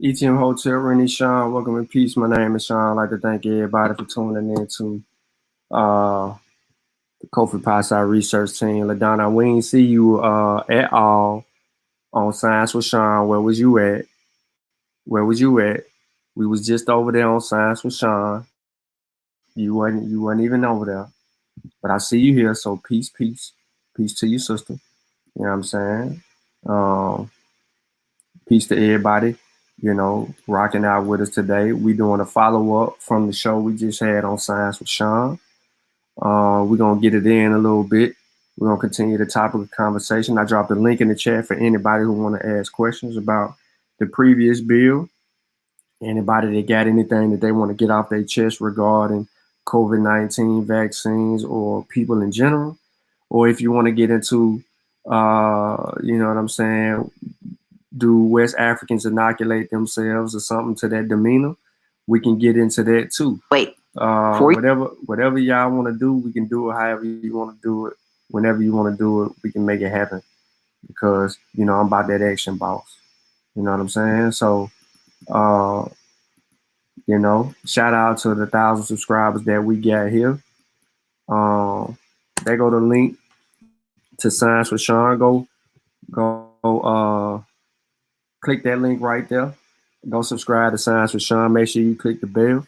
ETM Hotel, Rennie Sean. Welcome in peace. My name is Sean. I'd like to thank everybody for tuning in to the Kofi Pie Research Team. LaDonna, we ain't see you at all on Science with Sean. Where was you at? Where was you at? We was just over there on Science with Sean. You wasn't even over there. But I see you here, so peace, peace. Peace to you, sister. You know what I'm saying? Um, Peace to everybody, rocking out with us today. We doing a follow-up from the show we just had on Science with Sean. We're going to get it in a little bit. We're going to continue the topic of conversation. I dropped a link in the chat for anybody who want to ask questions about the previous bill. Anybody that got anything that they want to get off their chest regarding COVID-19 vaccines or people in general. Or if you want to get into, you know what I'm saying, do West Africans inoculate themselves or something to that demeanor? We can get into that too. Whatever y'all want to do, we can do it however you want to do it. Whenever you want to do it, we can make it happen. Because, I'm about that action, boss. You know what I'm saying? So, shout out to the 1,000 subscribers that we got here. They go the link to Science with Sean. Go click that link right there. Go subscribe to Science with Sean. Make sure you click the bell.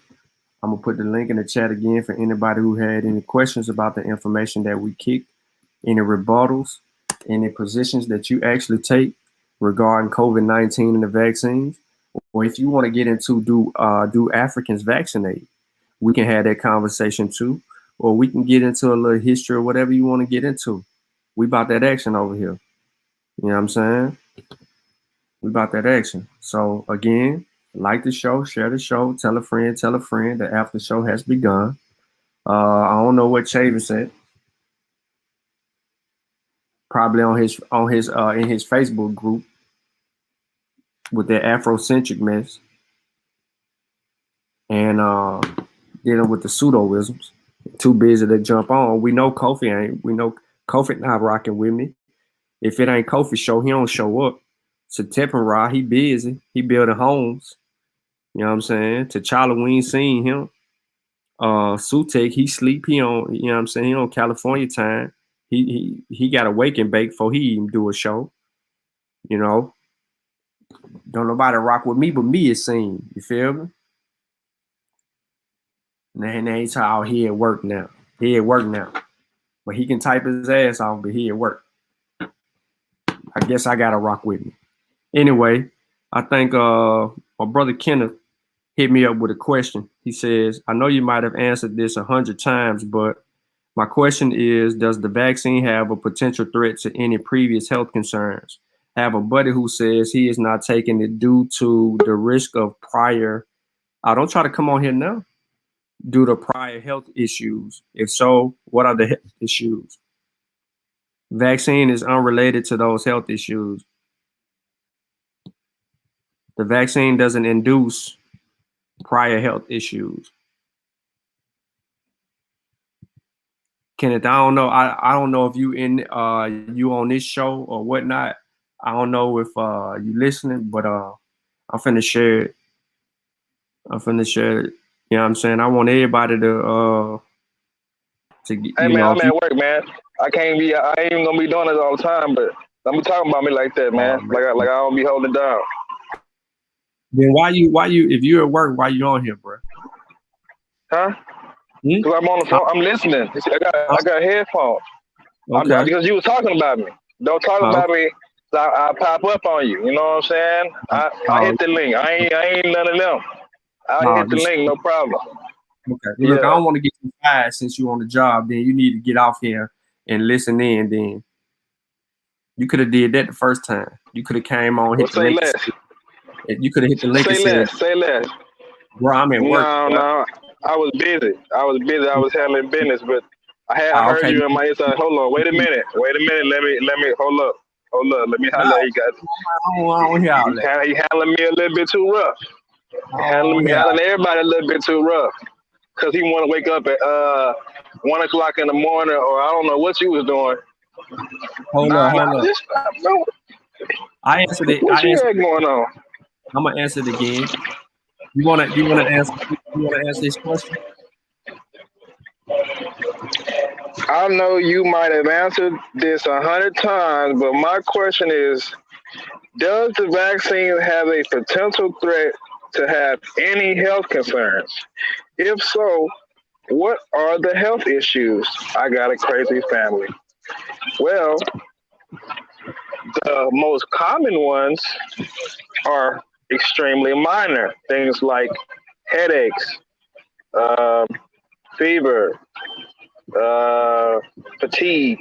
I'm going to put the link in the chat again for anybody who had any questions about the information that we kicked, any rebuttals, any positions that you actually take regarding COVID-19 and the vaccines. Or if you want to get into do Africans vaccinate, we can have that conversation too. Or we can get into a little history or whatever you want to get into. We about that action over here. You know what I'm saying? We about that action. So again, like the show, share the show, tell a friend. The after show has begun. I don't know what Chavis said. Probably on his in his Facebook group with that Afrocentric mess and dealing with the pseudoisms. Too busy to jump on. We know Kofi ain't. We know Kofi not rocking with me. If it ain't Kofi's show, he don't show up. So Teppenrod, he busy. He building homes. You know what I'm saying? T'Challa, we ain't seen him. Sutek, he sleep. He on, you know what I'm saying? He on California time. He got to wake and bake before he even do a show. Don't nobody rock with me but me, it seems. You feel me? Now he's out here at work now. But he can type his ass off, but he at work. I guess I gotta rock with me. Anyway, I think my brother Kenneth hit me up with a question. He says, I know you might have answered this 100 times, but my question is, does the vaccine have a potential threat to any previous health concerns? I have a buddy who says he is not taking it due to the risk of prior, don't try to come on here now, due to prior health issues. If so, what are the health issues? Vaccine is unrelated to those health issues. The vaccine doesn't induce prior health issues. Kenneth, I don't know. I don't know if you you on this show or whatnot. I don't know if you listening, but I'm finna share it. You know what I'm saying? I want everybody to get. Hey man, I'm at work, man. I ain't even gonna be doing this all the time, but don't be talking about me like that, man. Like I don't be holding down. Then why you if you're at work, why you on here, bro? Huh? Because I'm on the phone. I'm listening. I got headphones. Okay. Because you was talking about me. Don't talk about me. I'll pop up on you. You know what I'm saying? I hit the link. I ain't none of them. I'll hit the link, no problem. Okay. Look, I don't want to get you fired since you're on the job. Then you need to get off here and listen in. Then you could have did that the first time. You could have came on. Hit the link. You could have hit the link and said, "Say less." Bro, I'm at work. No. I was busy. I was handling business, but I heard you in my inside. Hold on. Wait a minute. Let me hold up. Let me holler at you guys. He handling me a little bit too rough. Handling everybody a little bit too rough. Because he want to wake up at 1 o'clock in the morning, or I don't know what you was doing. Hold on. I answered it. What you had going on? I'm gonna answer it again. You wanna answer this question? I know you might have answered this 100 times, but my question is: does the vaccine have a potential threat to have any health concerns? If so, what are the health issues? I got a crazy family. Well, the most common ones are extremely minor. Things like headaches, uh, fever, uh, fatigue.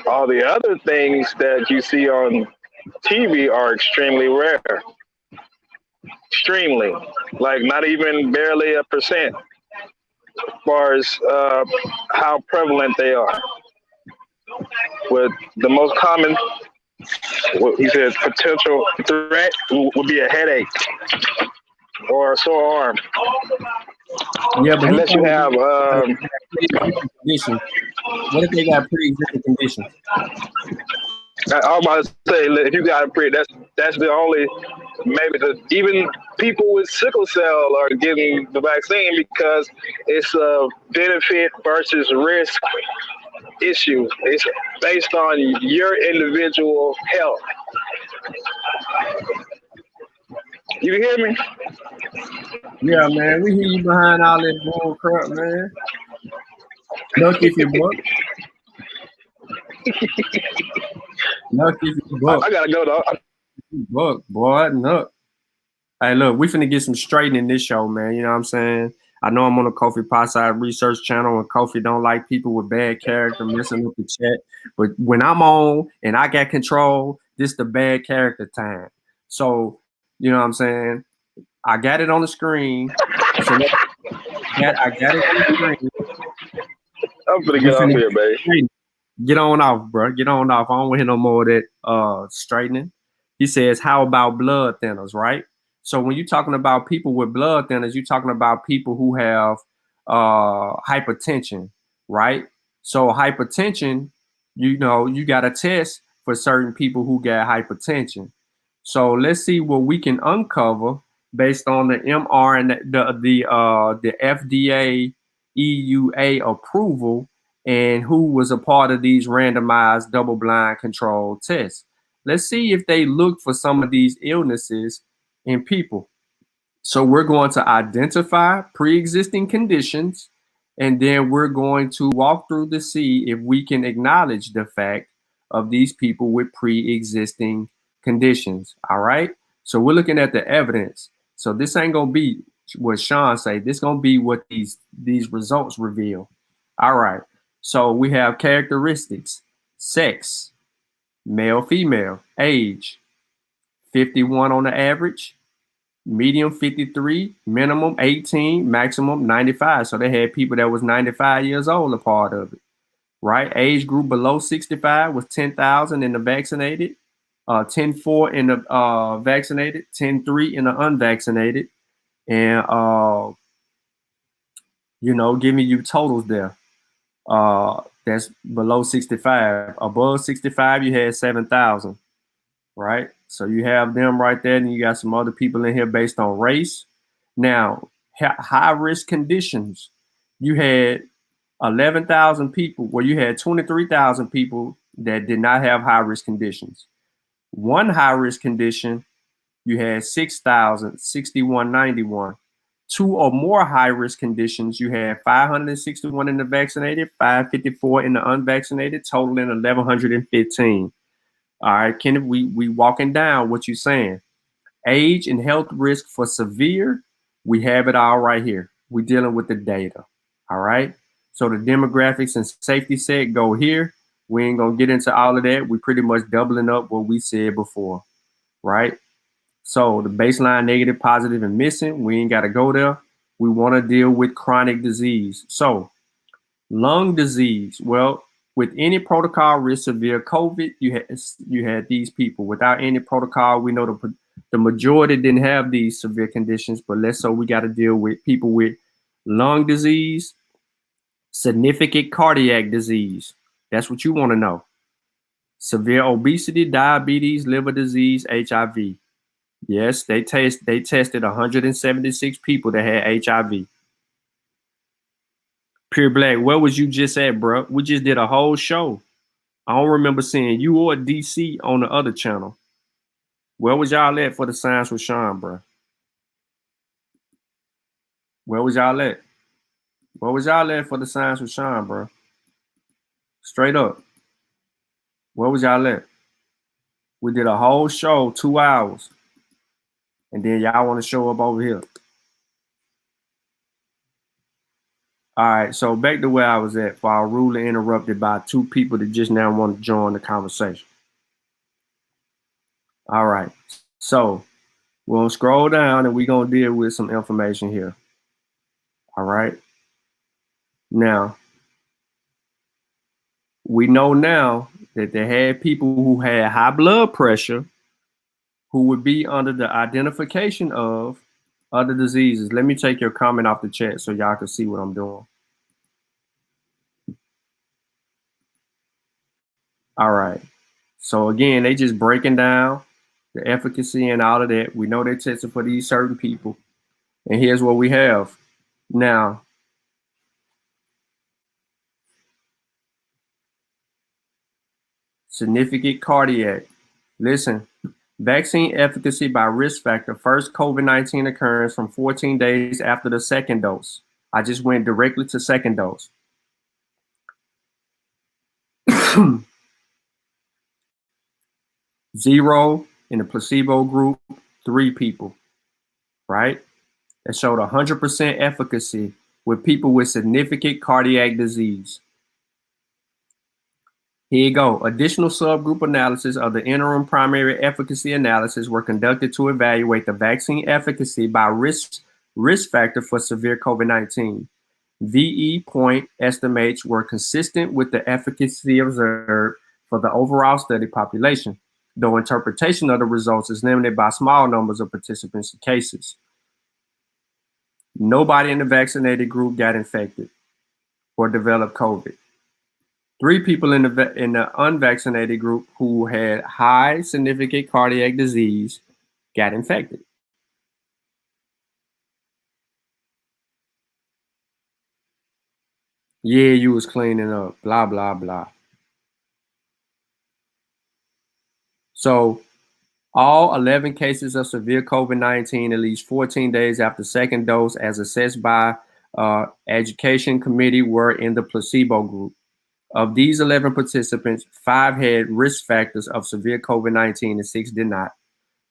All the other things that you see on TV are extremely rare. Extremely. Like not even barely a percent as far as how prevalent they are. With the most common, what he said, potential threat would be a headache or a sore arm. Yeah, but Unless you have condition. What if they got pre-existing conditions? I was about to say, if you got a that's the only maybe even people with sickle cell are getting the vaccine because it's a benefit versus risk issue. It's based on your individual health. You hear me? Yeah, man, we hear you behind all that bull crap, man. Look if you buck. Look if you buck. I gotta go though. Buck, boy, look. Hey, look, we finna get some straight in this show, man. You know what I'm saying? I know I'm on the Kofi Potside Research Channel, and Kofi don't like people with bad character messing up the chat. But when I'm on and I got control, this the bad character time. So, you know what I'm saying? I got it on the screen. So I got it on the screen. I'm gonna get off here, baby. Get on off, bro. Get on off. I don't want to hear no more of that straightening. He says, how about blood thinners, right? So when you're talking about people with blood thinners, you're talking about people who have hypertension, right? So hypertension, you know, you got a test for certain people who got hypertension. So let's see what we can uncover based on the MR and the FDA EUA approval and who was a part of these randomized double-blind controlled tests. Let's see if they look for some of these illnesses in people. So we're going to identify pre-existing conditions, and then we're going to walk through to see if we can acknowledge the fact of these people with pre-existing conditions. All right. So we're looking at the evidence. So this ain't gonna be what Sean say. This gonna be what these results reveal. All right. So we have characteristics: sex, male, female, age, 51 on the average, medium 53, minimum 18, maximum 95. So they had people that was 95 years old a part of it, right? Age group below 65 was 10,000 in the vaccinated, 10.4 in the vaccinated, 10.3 in the unvaccinated, and you know, giving you totals there. That's below 65. Above 65, you had 7,000, right? So you have them right there, and you got some other people in here based on race. Now, high risk conditions, you had 11,000 people, well, you had 23,000 people that did not have high risk conditions. One high risk condition, you had 6,000, 6191. Two or more high risk conditions, you had 561 in the vaccinated, 554 in the unvaccinated, totaling 1,115. All right, Kenneth, we walking down what you're saying. Age and health risk for severe, we have it all right here. We're dealing with the data. All right. So the demographics and safety set go here. We ain't gonna get into all of that. We pretty much doubling up what we said before, right? So the baseline negative, positive, and missing, we ain't got to go there. We want to deal with chronic disease. So lung disease, well, with any protocol risk severe COVID, you had these people. Without any protocol, we know the majority didn't have these severe conditions, but we got to deal with people with lung disease, significant cardiac disease. That's what you want to know. Severe obesity, diabetes, liver disease, HIV. Yes, they tested 176 people that had HIV. Pure Black, where was you just at, bro? We just did a whole show. I don't remember seeing you or DC on the other channel. Where was y'all at for the Science with Sean, bro? Where was y'all at? Where was y'all at for the Science with Sean, bro? Straight up. Where was y'all at? We did a whole show, 2 hours. And then y'all want to show up over here. All right, so back to where I was at for our rudely interrupted by 2 people that just now want to join the conversation. All right, so we'll scroll down and we're going to deal with some information here. All right. Now, we know now that they had people who had high blood pressure who would be under the identification of other diseases. Let me take your comment off the chat so y'all can see what I'm doing. All right. So again, they just breaking down the efficacy and all of that. We know they tested for these certain people. And here's what we have. Now, significant cardiac. Listen, vaccine efficacy by risk factor. First COVID-19 occurrence from 14 days after the second dose. I just went directly to second dose. 0 in the placebo group, 3 people, right? That showed 100% efficacy with people with significant cardiac disease. Here you go. Additional subgroup analysis of the interim primary efficacy analysis were conducted to evaluate the vaccine efficacy by risk factor for severe COVID-19. VE point estimates were consistent with the efficacy observed for the overall study population, though interpretation of the results is limited by small numbers of participants and cases. Nobody in the vaccinated group got infected or developed COVID. 3 people in the unvaccinated group who had high significant cardiac disease got infected. Yeah, you was cleaning up, blah, blah, blah. So all 11 cases of severe COVID-19 at least 14 days after second dose as assessed by education committee were in the placebo group. Of these 11 participants, 5 had risk factors of severe COVID-19 and 6 did not.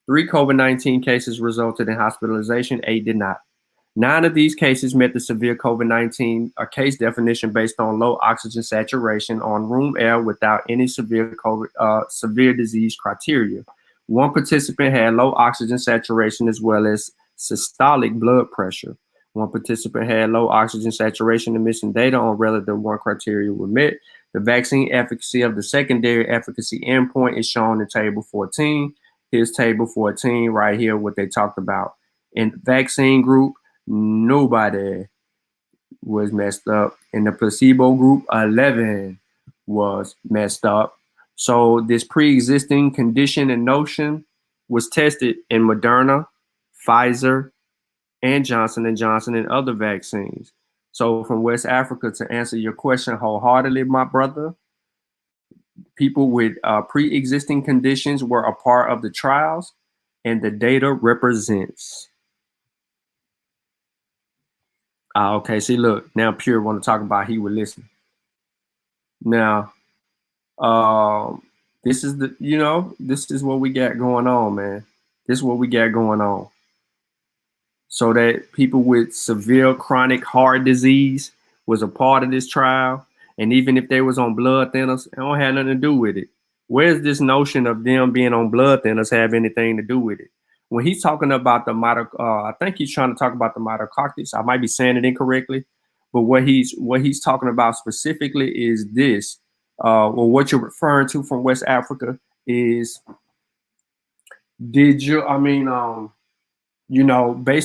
3 COVID-19 cases resulted in hospitalization, 8 did not. 9 of these cases met the severe COVID-19 case definition based on low oxygen saturation on room air without any severe disease criteria. 1 participant had low oxygen saturation as well as systolic blood pressure. 1 participant had low oxygen saturation and missing data on relative 1 criteria were met. The vaccine efficacy of the secondary efficacy endpoint is shown in table 14. Here's table 14 right here, what they talked about. In the vaccine group, nobody was messed up. In the placebo group, 11 was messed up. So this pre-existing condition and notion was tested in Moderna, Pfizer, and Johnson & Johnson and other vaccines. So from West Africa, to answer your question wholeheartedly, my brother, people with pre-existing conditions were a part of the trials, and the data represents. Okay, see, look, now Pure want to talk about he would listen. Now, this is this is what we got going on, man. This is what we got going on. So that people with severe chronic heart disease was a part of this trial. And even if they was on blood thinners, it don't have nothing to do with it. Where's this notion of them being on blood thinners have anything to do with it? When he's talking about the I think he's trying to talk about the mitocarditis. I might be saying it incorrectly, but what he's talking about specifically is this. Well, what you're referring to from West Africa is, based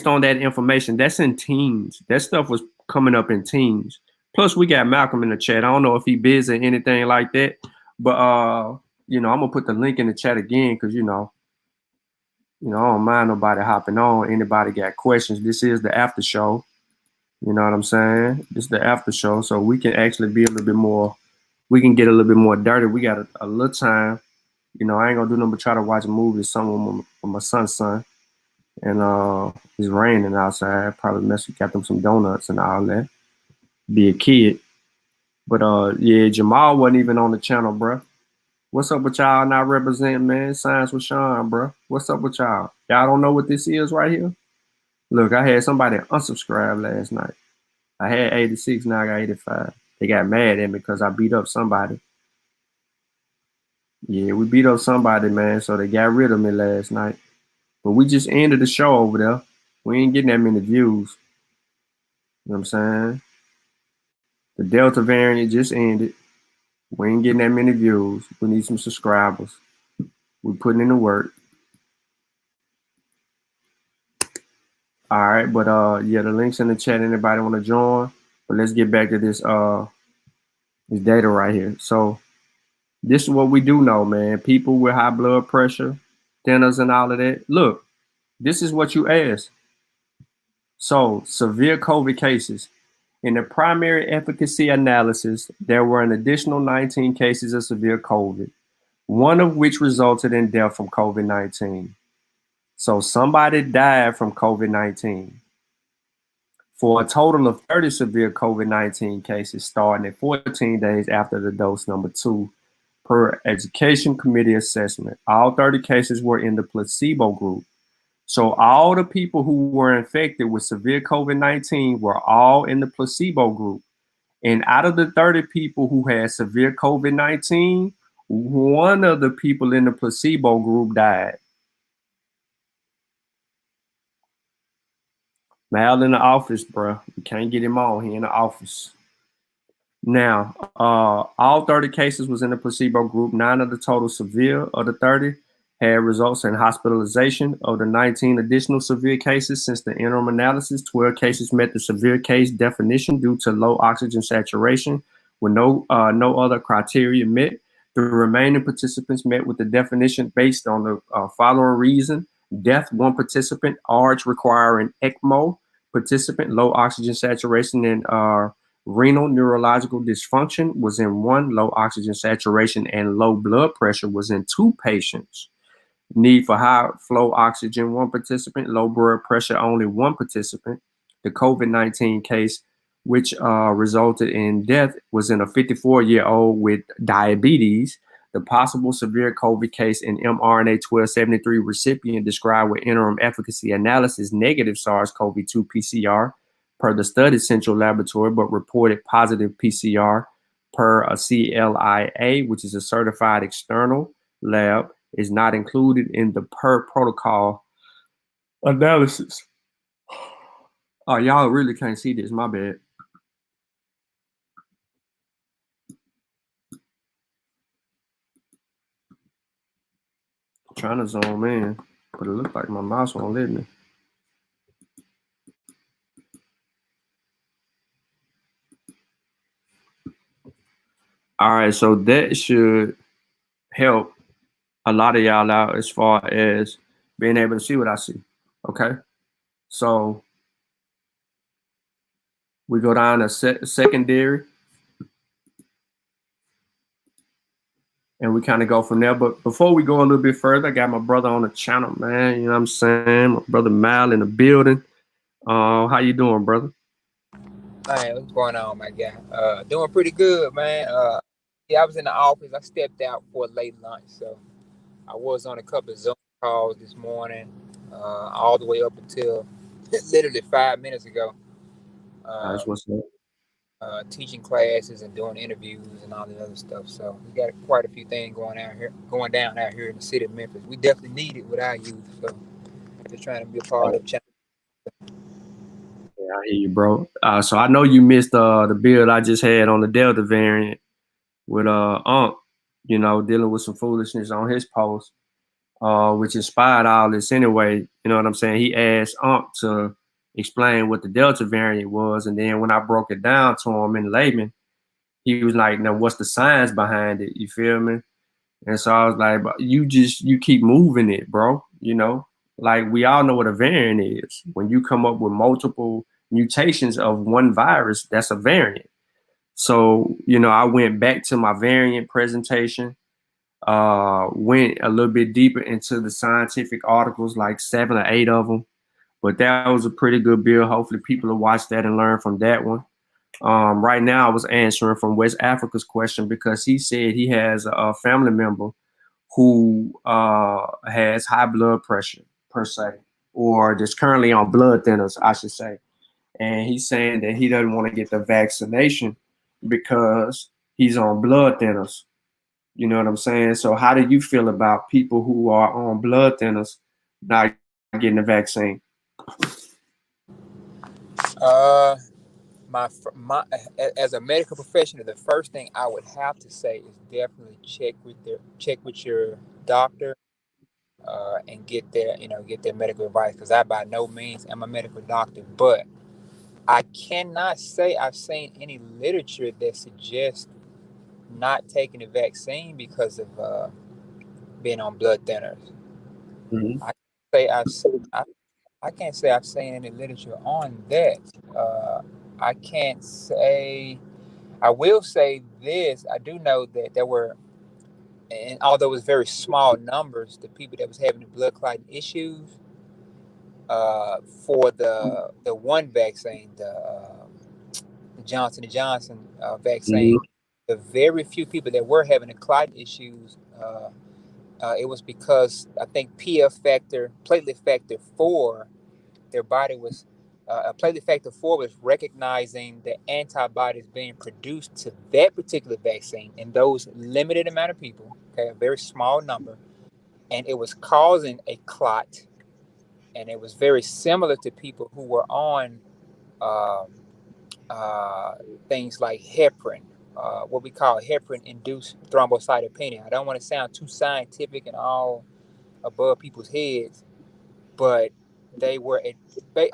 on that information, that's in teens. That stuff was coming up in teens. Plus, we got Malcolm in the chat. I don't know if he busy or anything like that, but I'm gonna put the link in the chat again because You know, I don't mind nobody hopping on. Anybody got questions? This is the after show. You know what I'm saying? This is the after show, so we can actually be a little bit more. We can get a little bit more dirty. We got a little time. You know, I ain't gonna do nothing but try to watch a movie or something with my son's son. And it's raining outside. Probably got them some donuts and all that. Be a kid. But yeah, Jamal wasn't even on the channel, bro. What's up with y'all not representing, man? Science with Sean, bro. What's up with y'all? Y'all don't know what this is right here? Look, I had somebody unsubscribe last night. I had 86, now I got 85. They got mad at me because I beat up somebody. Yeah, we beat up somebody, man, so they got rid of me last night. But we just ended the show over there. We ain't getting that many views. You know what I'm saying? The Delta variant just ended. We ain't getting that many views. We need some subscribers. We putting in the work. All right, but yeah, the link's in the chat. Anybody want to join? But let's get back to this this data right here. So this is what we do know, man. People with high blood pressure, thinners and all of that. Look, this is what you asked. So severe COVID cases. In the primary efficacy analysis, there were an additional 19 cases of severe COVID, one of which resulted in death from COVID-19. So somebody died from COVID-19. For a total of 30 severe COVID-19 cases starting at 14 days after the dose number 2, per Education Committee assessment. All 30 cases were in the placebo group. So all the people who were infected with severe COVID-19 were all in the placebo group. And out of the 30 people who had severe COVID-19, one of the people in the placebo group died. Mal in the office, bro. You can't get him on. He in the office. Now, all 30 cases was in the placebo group. 9 of the total severe of the 30 had results in hospitalization. Of the 19 additional severe cases since the interim analysis, 12 cases met the severe case definition due to low oxygen saturation with no other criteria met. The remaining participants met with the definition based on the following reason: death, 1 participant, ARDS requiring ECMO, participant, low oxygen saturation, and renal neurological dysfunction was in 1, low oxygen saturation and low blood pressure was in 2 patients. Need for high flow oxygen, 1 participant, low blood pressure, only 1 participant. The COVID-19 case, which resulted in death, was in a 54-year-old with diabetes. The possible severe COVID case in mRNA 1273 recipient described with interim efficacy analysis negative SARS-CoV-2 PCR per the study central laboratory, but reported positive PCR per a CLIA, which is a certified external lab, is not included in the per protocol analysis. Oh, y'all really can't see this. My bad. I'm trying to zoom in, but it looks like my mouse won't let me. All right, so that should help a lot of y'all out as far as being able to see what I see. Okay, so we go down to secondary, and we kind of go from there. But before we go a little bit further, I got my brother on the channel, man. You know what I'm saying? My brother Mal in the building. How you doing, brother? Hey, what's going on, my guy? Doing pretty good, man. Yeah, I was in the office. I stepped out for a late lunch, so I was on a couple of Zoom calls this morning, all the way up until literally 5 minutes ago. That's what's up. Teaching classes and doing interviews and all the other stuff. So we got quite a few things going down out here in the city of Memphis. We definitely need it with our youth. So just trying to be a part of the channel. Yeah, I hear you, bro. So I know you missed the build I just had on the Delta variant with Unc, you know, dealing with some foolishness on his post, which inspired all this anyway. You know what I'm saying? He asked Unc to explain what the Delta variant was, and then when I broke it down to him in layman, he was like, "Now, what's the science behind it?" You feel me? And so I was like, "You keep moving it, bro. You know, Like we all know what a variant is. When you come up with multiple mutations of one virus, that's a variant. So, I went back to my variant presentation, went a little bit deeper into the scientific articles, like 7 or 8 of them. But that was a pretty good bill. Hopefully people will watch that and learn from that one. Right now I was answering from West Africa's question because he said he has a family member who has high blood pressure per se, or that's currently on blood thinners, I should say. And he's saying that he doesn't want to get the vaccination because he's on blood thinners. You know what I'm saying? So how do you feel about people who are on blood thinners not getting the vaccine? My as a medical professional, the first thing I would have to say is definitely check with your doctor, and get their medical advice, because I by no means am a medical doctor, but I cannot say I've seen any literature that suggests not taking the vaccine because of being on blood thinners. Mm-hmm. I say I can't say I've seen any literature on that. I can't say. I will say this. I do know that there were, and although it was very small numbers, the people that was having the blood clotting issues, for the one vaccine, the Johnson and Johnson vaccine, Mm-hmm. the very few people that were having the clotting issues, it was because I think platelet factor 4, their body was, platelet factor 4 was recognizing the antibodies being produced to that particular vaccine in those limited amount of people, okay, a very small number, and it was causing a clot, and it was very similar to people who were on um, uh, things like heparin, what we call heparin-induced thrombocytopenia. I don't want to sound too scientific and all above people's heads, but they were,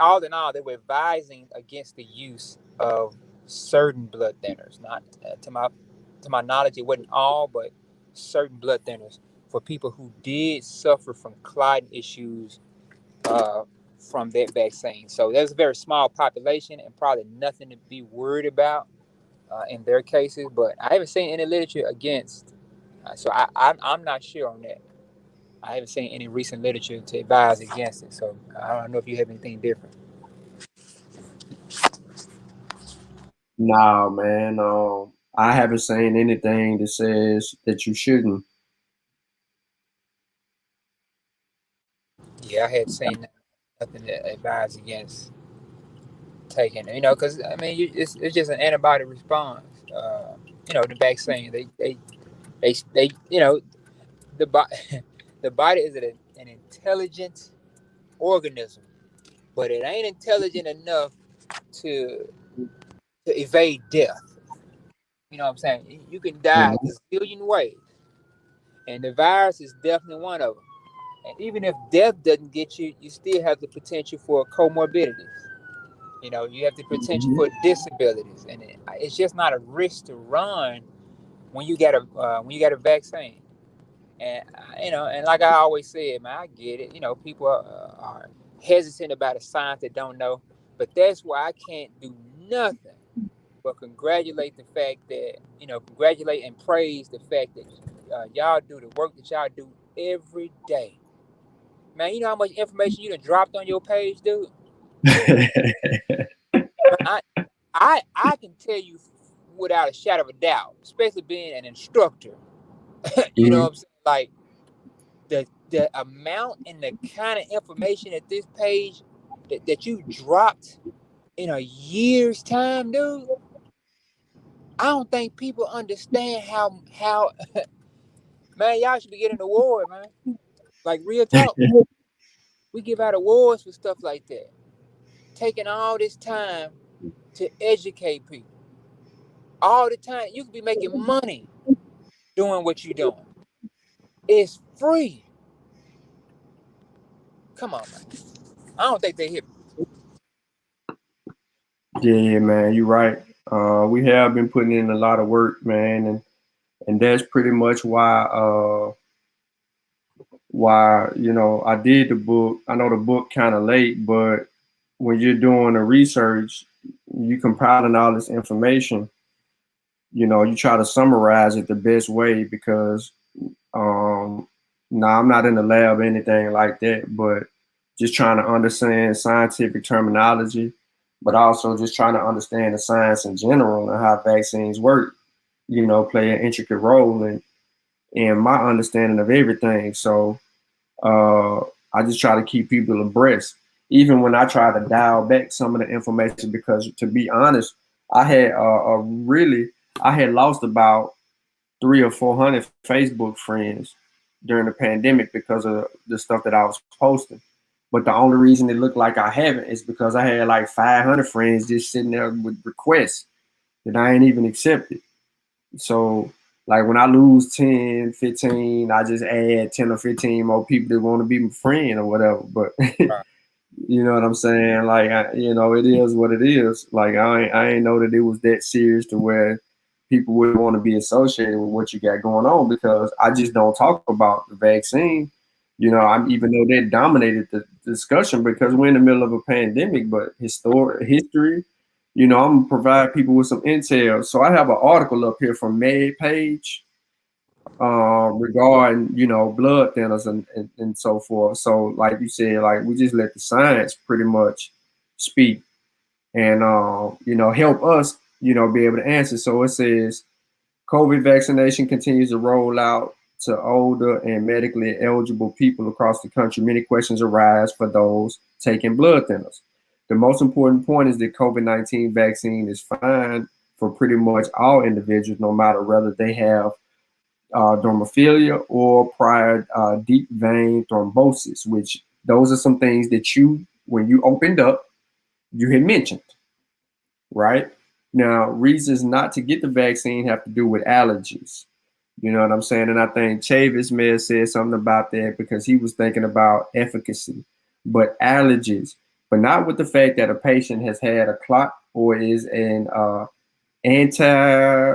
all in all, they were advising against the use of certain blood thinners. Not to my knowledge, it wasn't all, but certain blood thinners for people who did suffer from clotting issues uh, from that vaccine. So there's a very small population and probably nothing to be worried about in their cases. But I haven't seen any literature against. So I'm not sure on that. I haven't seen any recent literature to advise against it. So I don't know if you have anything different. Nah, man. I haven't seen anything that says that you shouldn't. Yeah, I had seen nothing that advised against taking it. Because I mean, it's just an antibody response. The vaccine. They the body the body is an intelligent organism, but it ain't intelligent enough to evade death. You know what I'm saying? You can die Mhm. a zillion ways, and the virus is definitely one of them. And even if death doesn't get you, you still have the potential for comorbidities. You have the potential Mhm. for disabilities, and it's just not a risk to run when you got a vaccine. And and like I always said, man, I get it. People are hesitant about a science they don't know, but that's why I can't do nothing but congratulate and praise the fact that y'all do the work that y'all do every day. Man, you know how much information you done dropped on your page, dude? Man, I can tell you without a shadow of a doubt, especially being an instructor. You know Mhm. what I'm saying? Like the amount and the kind of information at this page that you dropped in a year's time, dude. I don't think people understand how man, y'all should be getting an award, man. Like real talk. We give out awards for stuff like that. Taking all this time to educate people. All the time. You could be making money doing what you're doing. It's free. Come on, man. I don't think they hear me. Yeah, man, you're right. We have been putting in a lot of work, man, and that's pretty much why, you know, I did the book. I know the book kind of late, but when you're doing the research, you compiling all this information, you know, you try to summarize it the best way because no, I'm not in the lab or anything like that, but just trying to understand scientific terminology, but also just trying to understand the science in general and how vaccines work, you know, play an intricate role in my understanding of everything. So uh, I just try to keep people abreast, even when I try to dial back some of the information, because to be honest, I had I had lost about 300 or 400 Facebook friends during the pandemic because of the stuff that I was posting. But the only reason it looked like I haven't is because I had like 500 friends just sitting there with requests that I ain't even accepted. So like when I lose 10, 15, I just add 10 or 15 more people that want to be my friend or whatever. But Right. you know what I'm saying? Like, you know, it is what it is. Like, I ain't know that it was that serious to where people would want to be associated with what you got going on, because I just don't talk about the vaccine. You know, I'm even though that dominated the discussion because we're in the middle of a pandemic, but history, you know, I'm gonna provide people with some intel. So I have an article up here from Med Page regarding, you know, blood thinners and so forth. So like you said, like we just let the science pretty much speak and you know, help us, you know, be able to answer. So it says COVID vaccination continues to roll out to older and medically eligible people across the country. Many questions arise for those taking blood thinners. The most important point is that COVID-19 vaccine is fine for pretty much all individuals, no matter whether they have dermophilia or prior deep vein thrombosis, which those are some things that you, when you opened up, you had mentioned, right? Now, reasons not to get the vaccine have to do with allergies. You know what I'm saying? And I think Chavis may have said something about that because he was thinking about efficacy, but allergies, but not with the fact that a patient has had a clot or is an anti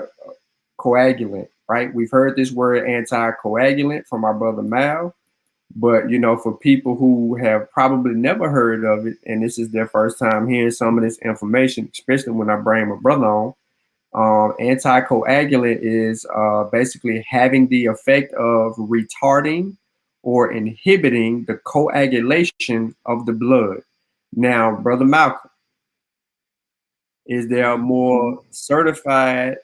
coagulant, right? We've heard this word anticoagulant from our brother Mal, but you know, for people who have probably never heard of it, and this is their first time hearing some of this information, especially when I bring my brother on, anticoagulant is basically having the effect of retarding or inhibiting the coagulation of the blood. Now, brother Malcolm, is there a more certified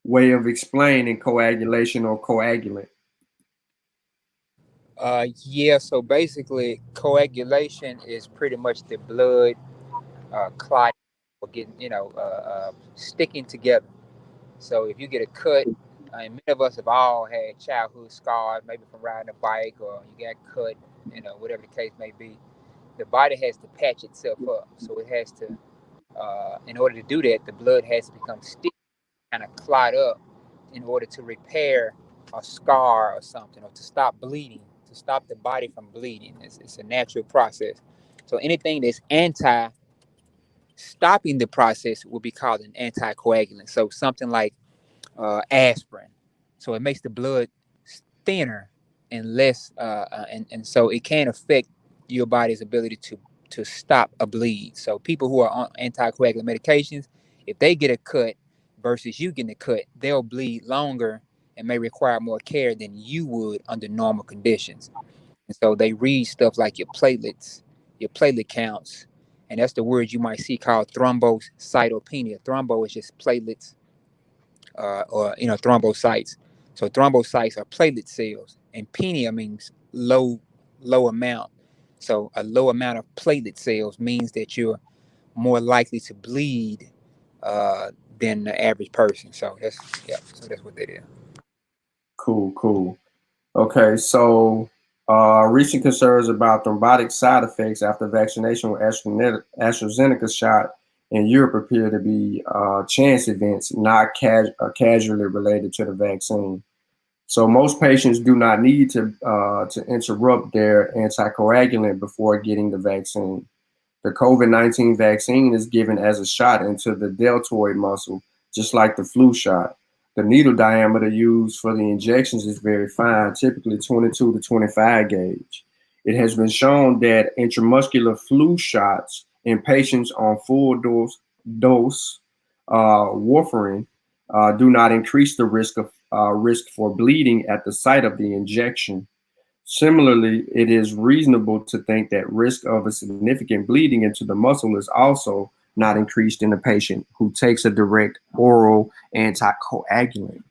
way of explaining coagulation or coagulant? Yeah, so basically, coagulation is pretty much the blood clotting or getting, sticking together. So if you get a cut, and many of us have all had childhood scars, maybe from riding a bike or you got cut, whatever the case may be. The body has to patch itself up. So it has to, in order to do that, the blood has to become sticky, kind of clot up in order to repair a scar or something, or to stop bleeding, to stop the body from bleeding. It's a natural process. So anything that's anti stopping the process will be called an anticoagulant. So something like aspirin. So it makes the blood thinner and less, and so it can affect your body's ability to stop a bleed. So people who are on anticoagulant medications, if they get a cut versus you getting a cut, they'll bleed longer and may require more care than you would under normal conditions. And so they read stuff like your platelets, your platelet counts, and that's the word you might see called thrombocytopenia. Thrombo is just platelets, or thrombocytes. So thrombocytes are platelet cells, and penia means low amount. So a low amount of platelet cells means that you're more likely to bleed uh, than the average person. So that's yeah. So that's what that is. Cool, cool. Okay, so recent concerns about thrombotic side effects after vaccination with AstraZeneca shot in Europe appear to be chance events, not casually related to the vaccine. So most patients do not need to interrupt their anticoagulant before getting the vaccine. The COVID-19 vaccine is given as a shot into the deltoid muscle, just like the flu shot. The needle diameter used for the injections is very fine, typically 22 to 25 gauge. It has been shown that intramuscular flu shots in patients on full dose warfarin do not increase the risk for bleeding at the site of the injection. Similarly, it is reasonable to think that risk of a significant bleeding into the muscle is also not increased in a patient who takes a direct oral anticoagulant.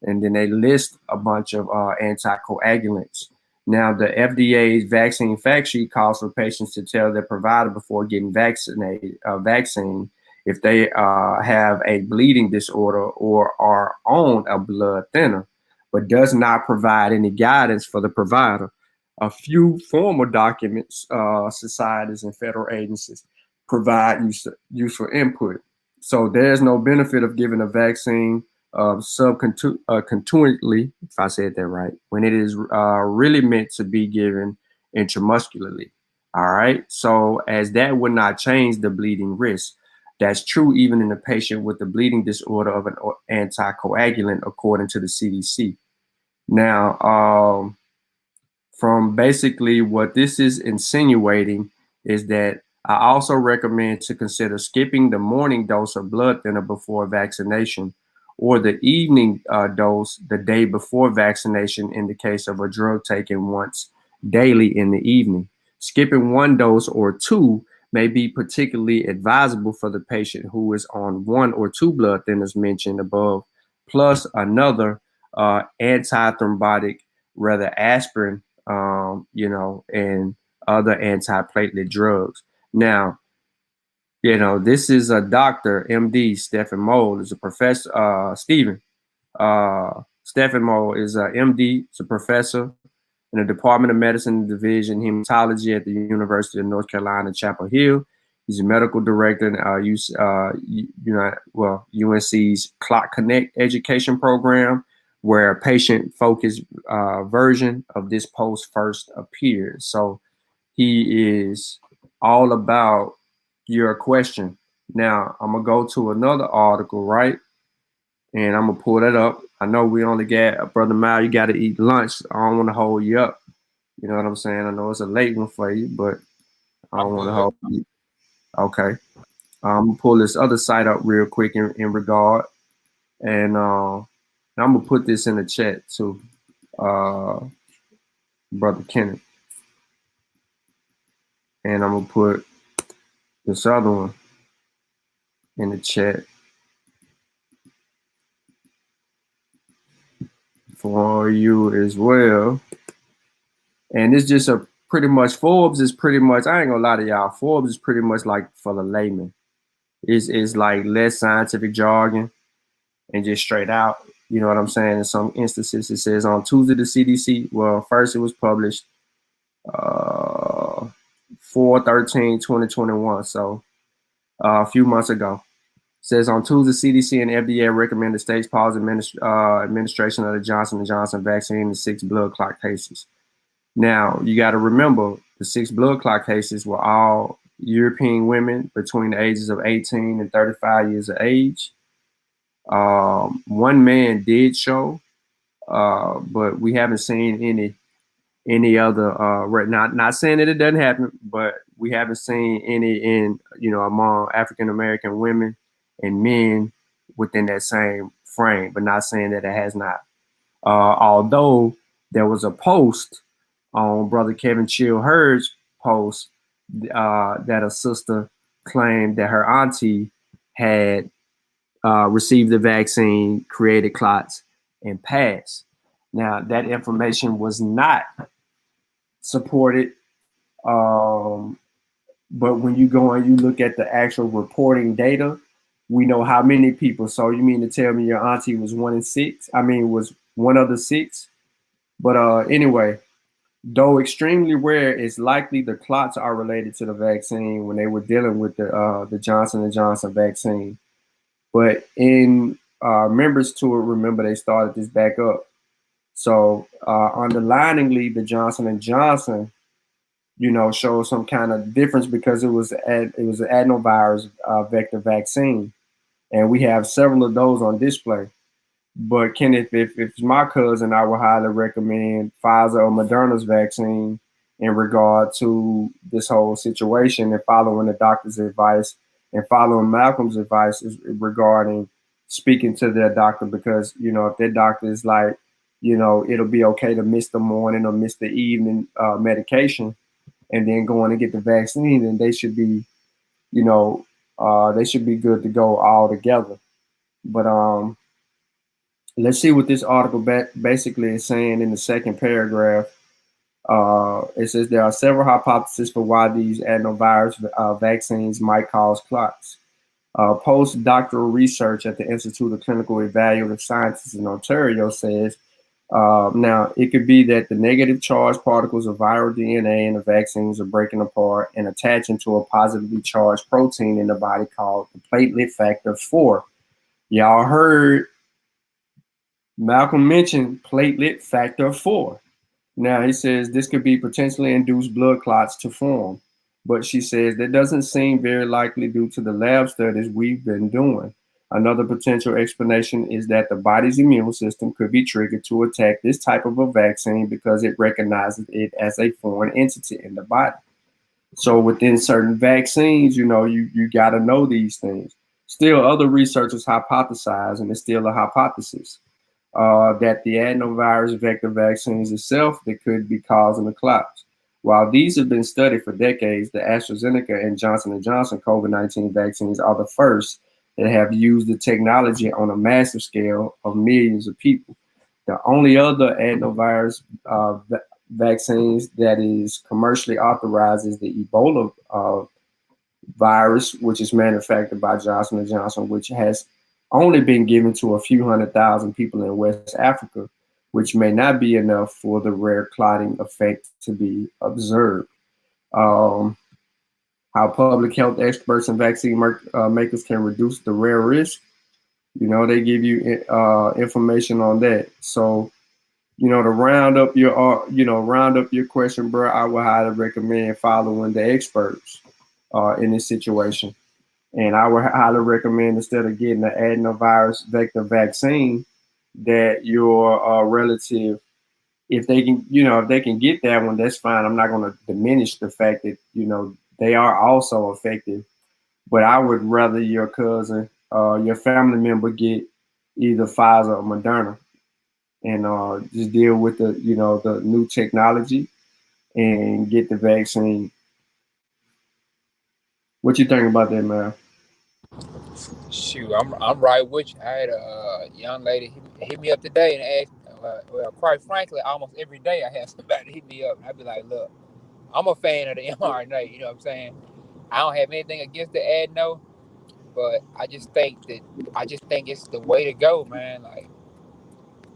And then they list a bunch of anticoagulants. Now, the FDA's vaccine fact sheet calls for patients to tell their provider before getting vaccine if they have a bleeding disorder or are on a blood thinner, but does not provide any guidance for the provider. A few formal documents, societies, and federal agencies provide useful input. So there's no benefit of giving a vaccine subcontinentally, if I said that right, when it is really meant to be given intramuscularly. All right. So as that would not change the bleeding risk. That's true even in a patient with a bleeding disorder of an anticoagulant, according to the CDC. Now, from basically what this is insinuating is that I also recommend to consider skipping the morning dose of blood thinner before vaccination, or the evening dose the day before vaccination in the case of a drug taken once daily in the evening. Skipping one dose or two may be particularly advisable for the patient who is on one or two blood thinners mentioned above, plus another antithrombotic, rather aspirin, and other antiplatelet drugs. Now, this is a doctor, MD, Stephen Mole, is a professor, Stephen Mole is a MD, is a professor in the Department of Medicine Division Hematology at the University of North Carolina, Chapel Hill. He's a medical director in UNC's Clot Connect education program, where a patient-focused version of this post first appeared. So he is all about your question. Now, I'm going to go to another article, right? And I'm going to pull that up. I know we only got, Brother Mal, you got to eat lunch. I don't want to hold you up. You know what I'm saying? I know it's a late one for you, but I don't want to hold you. Okay. I'm going to pull this other site up real quick in regard. And I'm going to put this in the chat too, Brother Kenneth. And I'm going to put this other one in the chat for you as well. And it's just pretty much, Forbes is pretty much, I ain't gonna lie to y'all, Forbes is pretty much like for the layman. It's like less scientific jargon and just straight out, you know what I'm saying? In some instances, it says on Tuesday, the CDC, well, first it was published 4/13/2021, so a few months ago. It says on Tuesday, CDC and FDA recommended states pause administration of the Johnson & Johnson vaccine in 6 blood clot cases. Now, you got to remember, the 6 blood clot cases were all European women between the ages of 18 and 35 years of age. One man did show, but we haven't seen any other, not saying that it doesn't happen, but we haven't seen any among African-American women and men within that same frame, but not saying that it has not. Although there was a post on Brother Kevin Chill Hurd's post that a sister claimed that her auntie had received the vaccine, created clots, and passed. Now, that information was not supported, but when you go and you look at the actual reporting data, we know how many people. So you mean to tell me your auntie was 1 in 6? I mean, was one of the 6? But anyway, though extremely rare, it's likely the clots are related to the vaccine when they were dealing with the Johnson & Johnson vaccine. But in members to it, remember they started this back up. So underliningly, the Johnson & Johnson, shows some kind of difference because it was an adenovirus vector vaccine. And we have several of those on display. But Kenneth, if it's my cousin, I would highly recommend Pfizer or Moderna's vaccine in regard to this whole situation and following the doctor's advice and following Malcolm's advice is regarding speaking to their doctor, because if their doctor is like, it'll be okay to miss the morning or miss the evening medication and then going to get the vaccine, and they should be, they should be good to go all together. But let's see what this article basically is saying in the second paragraph. It says there are several hypotheses for why these adenovirus vaccines might cause clots. Postdoctoral research at the Institute of Clinical Evaluative Sciences in Ontario says now it could be that the negative charged particles of viral DNA in the vaccines are breaking apart and attaching to a positively charged protein in the body called the platelet factor 4. Y'all heard Malcolm mentioned platelet factor 4. Now, he says this could be potentially induced blood clots to form, but she says that doesn't seem very likely due to the lab studies we've been doing. Another potential explanation is that the body's immune system could be triggered to attack this type of a vaccine because it recognizes it as a foreign entity in the body. So within certain vaccines, you got to know these things. Still, other researchers hypothesize, and it's still a hypothesis, that the adenovirus vector vaccines itself that could be causing the clots. While these have been studied for decades, the AstraZeneca and Johnson & Johnson COVID-19 vaccines are the first that have used the technology on a massive scale of millions of people. The only other adenovirus vaccines that is commercially authorized is the Ebola virus, which is manufactured by Johnson & Johnson, which has only been given to a few 100,000 people in West Africa, which may not be enough for the rare clotting effect to be observed. How public health experts and vaccine makers can reduce the rare risk, they give you information on that. So, to round up your question, bro, I would highly recommend following the experts in this situation. And I would highly recommend, instead of getting the adenovirus vector vaccine, that your relative, if they can get that one, that's fine. I'm not going to diminish the fact that, they are also effective. But I would rather your cousin, your family member get either Pfizer or Moderna, and just deal with the new technology and get the vaccine. What you think about that, man? Shoot, I'm right with you. I had a young lady hit me up today and asked, well, quite frankly, almost every day I have somebody hit me up. I'd be like, look, I'm a fan of the mRNA, you know what I'm saying? I don't have anything against the adeno, but I just think it's the way to go, man. Like,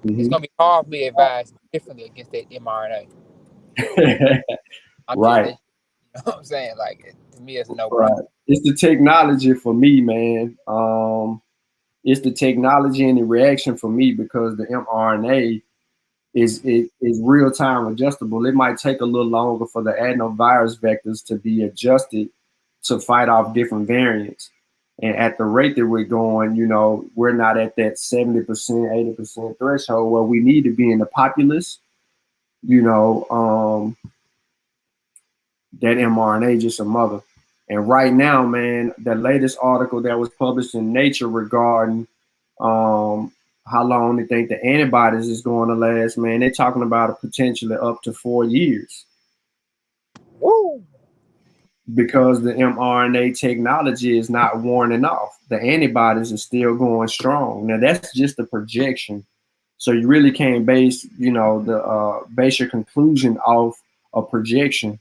it's gonna be hard for me to advise differently against that mRNA. I'm just Right. you know what I'm saying? Like, to me, it's no Right. brainer. It's the technology for me, man. It's the technology and the reaction for me, because the mRNA is real time adjustable. It might take a little longer for the adenovirus vectors to be adjusted to fight off different variants. And at the rate that we're going, we're not at that 70%, 80% threshold where we need to be in the populace. That mRNA just a mother. And right now, man, the latest article that was published in Nature regarding how long they think the antibodies is going to last, man, they're talking about it potentially up to 4 years. Woo! Because the mRNA technology is not warning off. The antibodies are still going strong. Now, that's just a projection. So you really can't base, base your conclusion off a projection.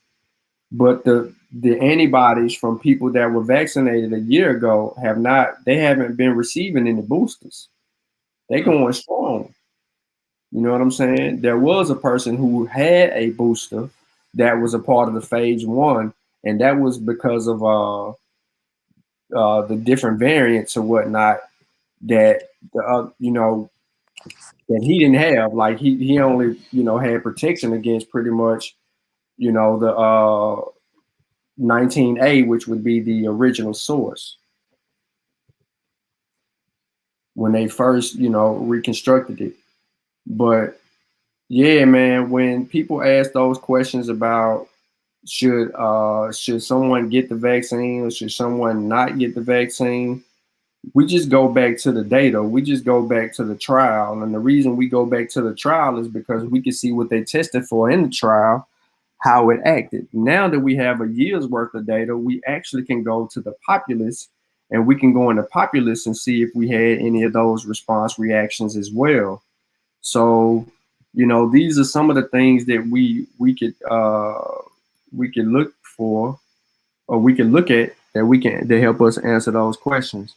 But the antibodies from people that were vaccinated a year ago haven't been receiving any boosters. They're going strong. You know what I'm saying? There was a person who had a booster that was a part of the phase 1, and that was because of the different variants or whatnot that that he didn't have. Like he only had protection against pretty much the 19A, which would be the original source. when they first, you know, reconstructed it. But yeah, man, when people ask those questions about should someone get the vaccine or should someone not get the vaccine, we just go back to the data. We just go back to the trial. And the reason we go back to the trial is because we can see what they tested for in the trial, how it acted. Now that we have a year's worth of data, we actually can go to the populace and we can go in the populace and see if we had any of those response reactions as well. So, you know, these are some of the things that we could look for, or we can look at that they help us answer those questions.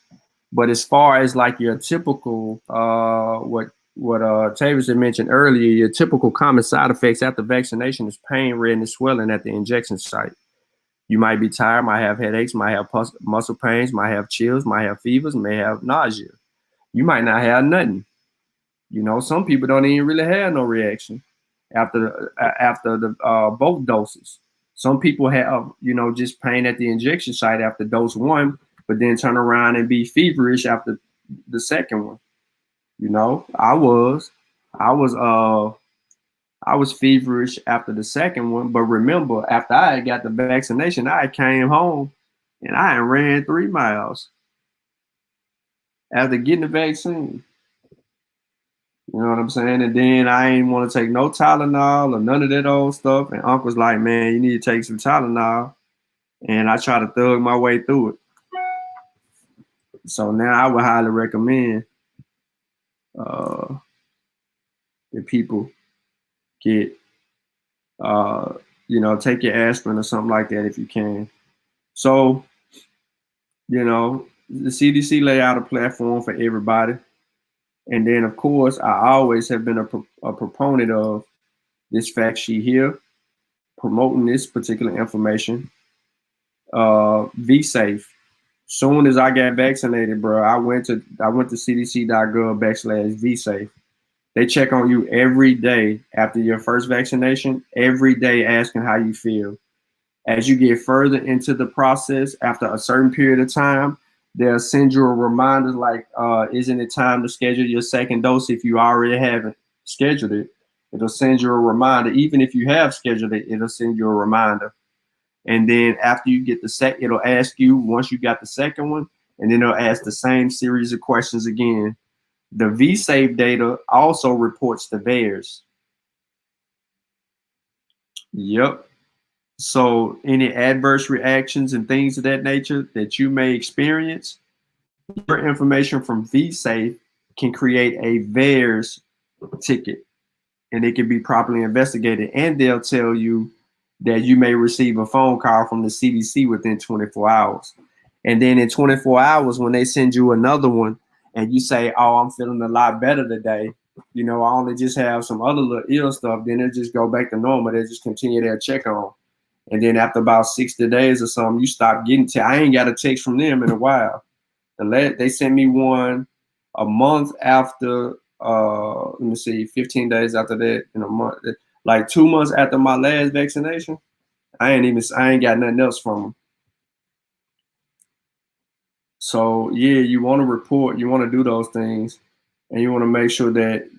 But as far as like your typical what Tavis had mentioned earlier, your typical common side effects after vaccination is pain, redness, swelling at the injection site. You might be tired, might have headaches, might have muscle pains, might have chills, might have fevers, may have nausea. You might not have nothing. You know, some people don't even really have no reaction after the both doses. Some people have, you know, just pain at the injection site after dose 1, but then turn around and be feverish after the second one. You know, I was feverish after the second one, but remember, after I got the vaccination, I came home and I ran 3 miles after getting the vaccine. You know what I'm saying? And then I ain't want to take no Tylenol or none of that old stuff. And Uncle's like, man, you need to take some Tylenol. And I try to thug my way through it. So now I would highly recommend that people get, you know, take your aspirin or something like that if you can. So, you know, the CDC lay out a platform for everybody. And then, of course, I always have been a proponent of this fact sheet here, promoting this particular information. Be safe. Soon as I got vaccinated, bro, I went to cdc.gov/vsafe. They check on you every day after your first vaccination, every day asking how you feel. As you get further into the process, after a certain period of time, they'll send you a reminder like, isn't it time to schedule your second dose if you already haven't scheduled it? It'll send you a reminder. Even if you have scheduled it, it'll send you a reminder. And then after you get it'll ask you once you got the second one, and then it'll ask the same series of questions again. The vSafe data also reports the VAERS. Yep. So any adverse reactions and things of that nature that you may experience, your information from vSafe can create a VAERS ticket, and it can be properly investigated. And they'll tell you that you may receive a phone call from the CDC within 24 hours. And then in 24 hours, when they send you another one and you say, oh, I'm feeling a lot better today, you know, I only just have some other little ill stuff, then they'll just go back to normal. They just continue their check on. And then after about 60 days or something, you stop getting I ain't got a text from them in a while. They sent me one a month after, let me see, 15 days after that, in a month. Like 2 months after my last vaccination, I ain't got nothing else from them. So yeah, you want to report, you want to do those things, and you want to make sure that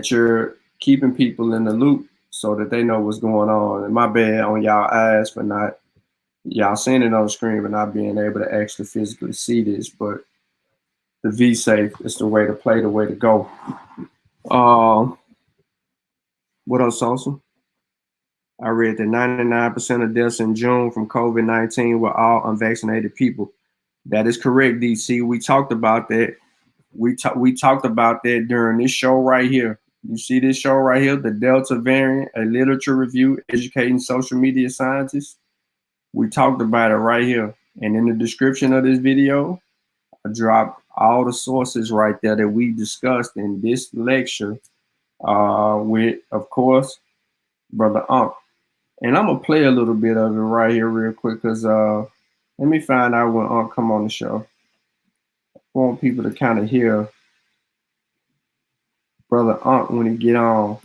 you're keeping people in the loop so that they know what's going on. And my bad on y'all eyes for not y'all seeing it on the screen but not being able to actually physically see this, but the vSafe is the way to play, the way to go. What else, Sosa? I read that 99% of deaths in June from COVID-19 were all unvaccinated people. That is correct, DC. We talked about that. We talked about that during this show right here. You see this show right here, the Delta variant, a literature review educating social media scientists. We talked about it right here. And in the description of this video, I dropped all the sources right there that we discussed in this lecture with, of course, Brother Unc. And I'm going to play a little bit of it right here real quick because let me find out when Unc come on the show. I want people to kind of hear Brother Unc when he get on.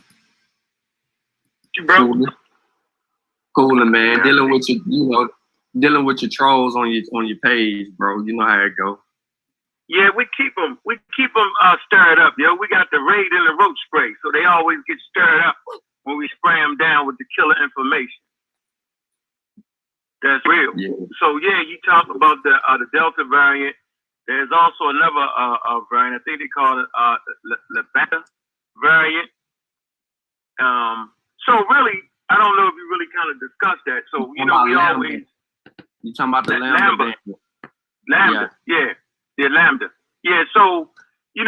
Cooler, man. Dealing with you know, dealing with your trolls on your page, bro. You know how it go. Yeah, we keep them stirred up, yo. We got the raid and the roach spray, so they always get stirred up when we spray them down with the killer information. That's real. Yeah. So yeah, you talk about the Delta variant. There's also another variant. I think they call it the Beta variant. So really, I don't know if you really kind of discussed that. So we always. You talking about the Lambda? Lambda, yeah. Lambda. Yeah, so we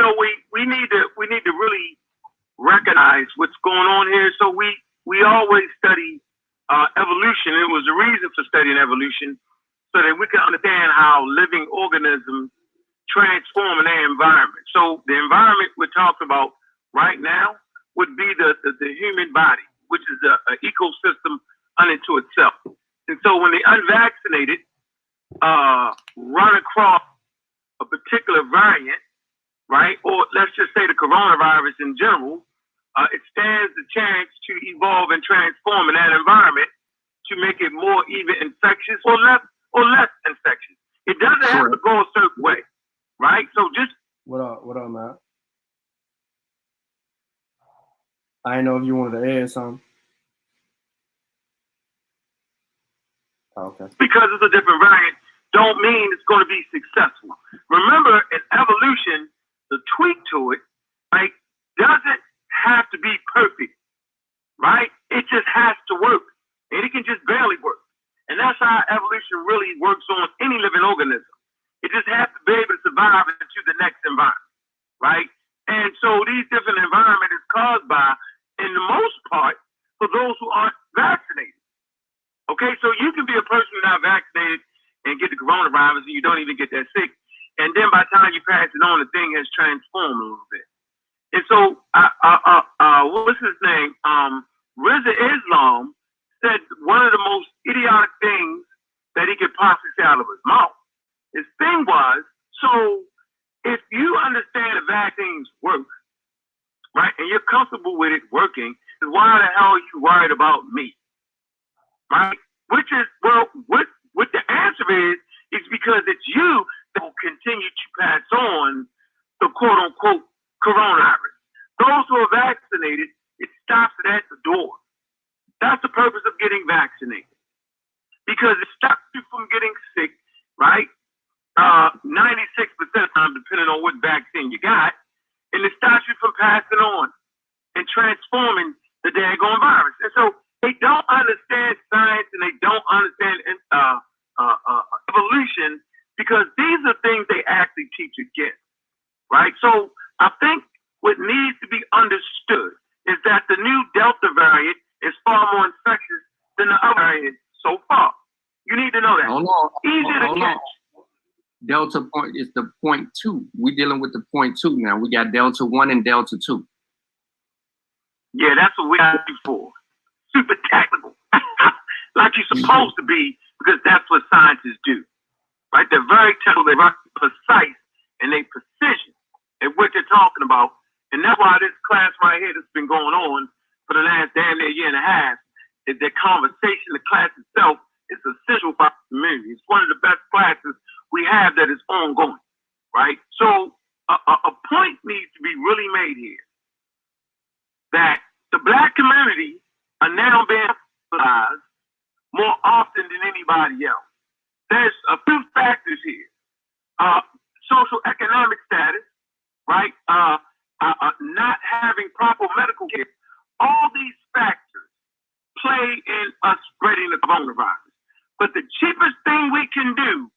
need to really recognize what's going on here. So we always study evolution. It was a reason for studying evolution so that we can understand how living organisms transform in their environment. So the environment we're talking about right now would be the human body, which is an ecosystem unto itself. And so when the unvaccinated run across a particular variant, right, or let's just say the coronavirus in general, it stands a chance to evolve and transform in that environment to make it more either infectious or less infectious. It doesn't have to go a certain way, right? So just what up, Matt? I didn't know if you wanted to add something. Okay. Because it's a different variant, don't mean it's going to be successful. Remember, in evolution, the tweak to it, right, doesn't have to be perfect, right? It just has to work, and it can just barely work. And that's how evolution really works on any living organism. It just has to be able to survive into the next environment, right? And so these different environments is caused by, in the most part, for those who aren't vaccinated. Okay, so you can be a person who's not vaccinated and get the coronavirus and you don't even get that sick. And then by the time you pass it on, the thing has transformed a little bit. And so, what's his name? Reza Islam said one of the most idiotic things that he could possibly say out of his mouth. His thing was, so if you understand the vaccines work, right, and you're comfortable with it working, then why the hell are you worried about me? Right? Which is, well, what the answer is because it's you that will continue to pass on the quote unquote coronavirus. Those who are vaccinated, it stops it at the door. That's the purpose of getting vaccinated. Because it stops you from getting sick, right? 96% of the time, depending on what vaccine you got, and it stops you from passing on and transforming the daggone virus. And so they don't understand science and they don't understand evolution because these are things they actually teach again, right? So I think what needs to be understood is that the new Delta variant is far more infectious than the other variant so far. You need to know that. Easier to catch. Delta point is the 0.2. We're dealing with the 0.2 now. We got Delta 1 and Delta 2. Yeah, that's what we got for. Super technical. Like you're supposed to be, because that's what scientists do. Right? They're very technical, they're very precise, and they precision at what they're talking about. And that's why this class right here that's been going on for the last damn near year and a half, is that conversation, the class itself, is essential for our community. It's one of the best classes we have that is ongoing. Right? So a point needs to be really made here that the Black community are now being emphasized more often than anybody else. There's a few factors here. Social economic status, right? Not having proper medical care. All these factors play in us spreading the coronavirus. But the cheapest thing we can do,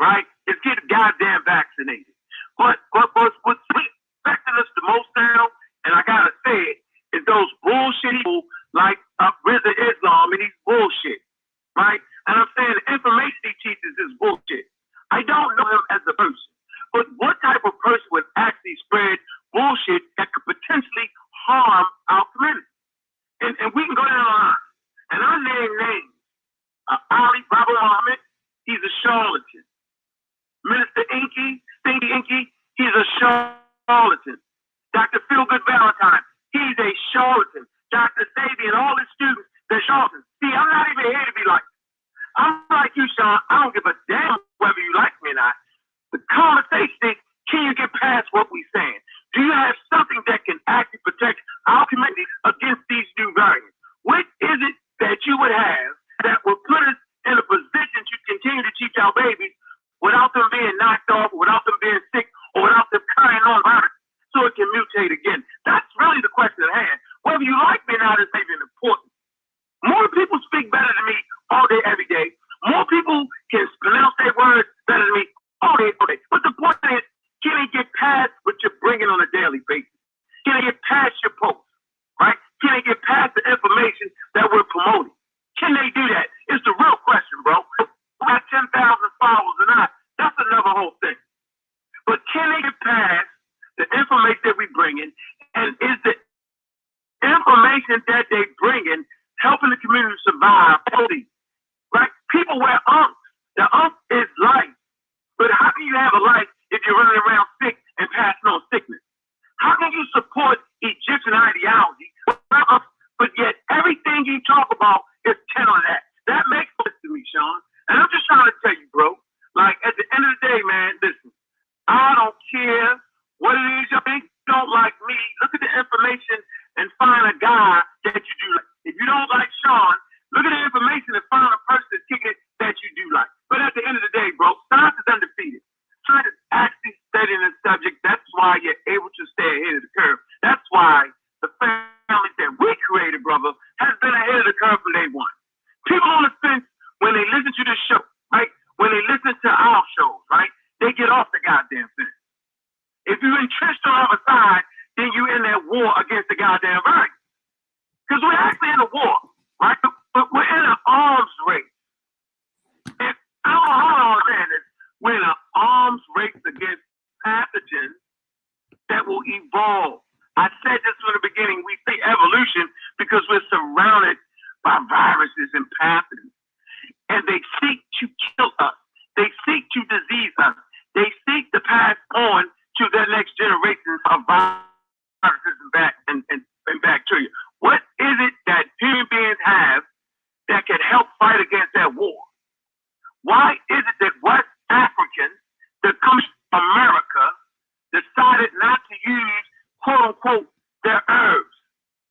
right, is get goddamn vaccinated. But what's affecting us the most now, and I gotta say it, is those bullshit people like Reza Islam and he's bullshit, right? And I'm saying the information he teaches is bullshit. I don't know him as a person, but what type of person would actually spread bullshit that could potentially harm our community? And we can go down the line, and I name names. Ali Baba Muhammad, he's a charlatan. Minister Inky, Stinky Inky, he's a charlatan. Dr. Feelgood Valentine, he's a charlatan. Dr. Sabi and all his students, they're charlatans. See, I'm not even here to be like, I'm like you, Sean. I don't give a damn whether you like me or not. The conversation is, can you get past what we're saying? Do you have something that can actually protect our community against these new variants? What is it that you would have that would put us in a position to continue to teach our babies without them being knocked off, without them being sick, or without them carrying on virus so it can mutate again? That's really the question at hand. Whether you like me or not is even important. More people speak better than me all day, every day. More people can pronounce their words better than me all day, all day. But the point is, can they get past what you're bringing on a daily basis? Can they get past your posts, right? Can they get past the information that we're promoting? Can they do that? It's the real question, bro. We got 10,000 followers or not, that's another whole thing. But can they get past the information that we bring in? And is the information that they bring in helping the community survive healthy, right? People wear umps. The ump is life. But how can you have a life if you're running around sick and passing on sickness? How can you support Egyptian ideology, but yet everything you talk about is 10 on that? That makes sense to me, Sean. And I'm just trying to tell you, bro, like at the end of the day, man, listen, I don't care what it is you think. Don't like me. Look at the information and find a guy that you do like. If you don't like Sean, look at the information and find a person that's kicking it that you do like. But at the end of the day, bro, science is undefeated. Science is actually studying this subject. That's why you're able to stay ahead of the curve. That's why the family that we created, brother, has been ahead of the curve from day one. People on the fence, when they listen to this show, right? When they listen to our shows, right? They get off the goddamn fence. If you're entrenched on the other side, then you're in that war against the goddamn virus. Because we're actually in a war, right? But we're in an arms race. And I don't know how I'm saying this. We're in an arms race against pathogens that will evolve. I said this from the beginning. We say evolution because we're surrounded by viruses and pathogens. And they seek to kill us. They seek to disease us. They seek to pass on to their next generation of viruses and bacteria. What is it that human beings have that can help fight against that war? Why is it that West Africans that come from America decided not to use, quote unquote, their herbs?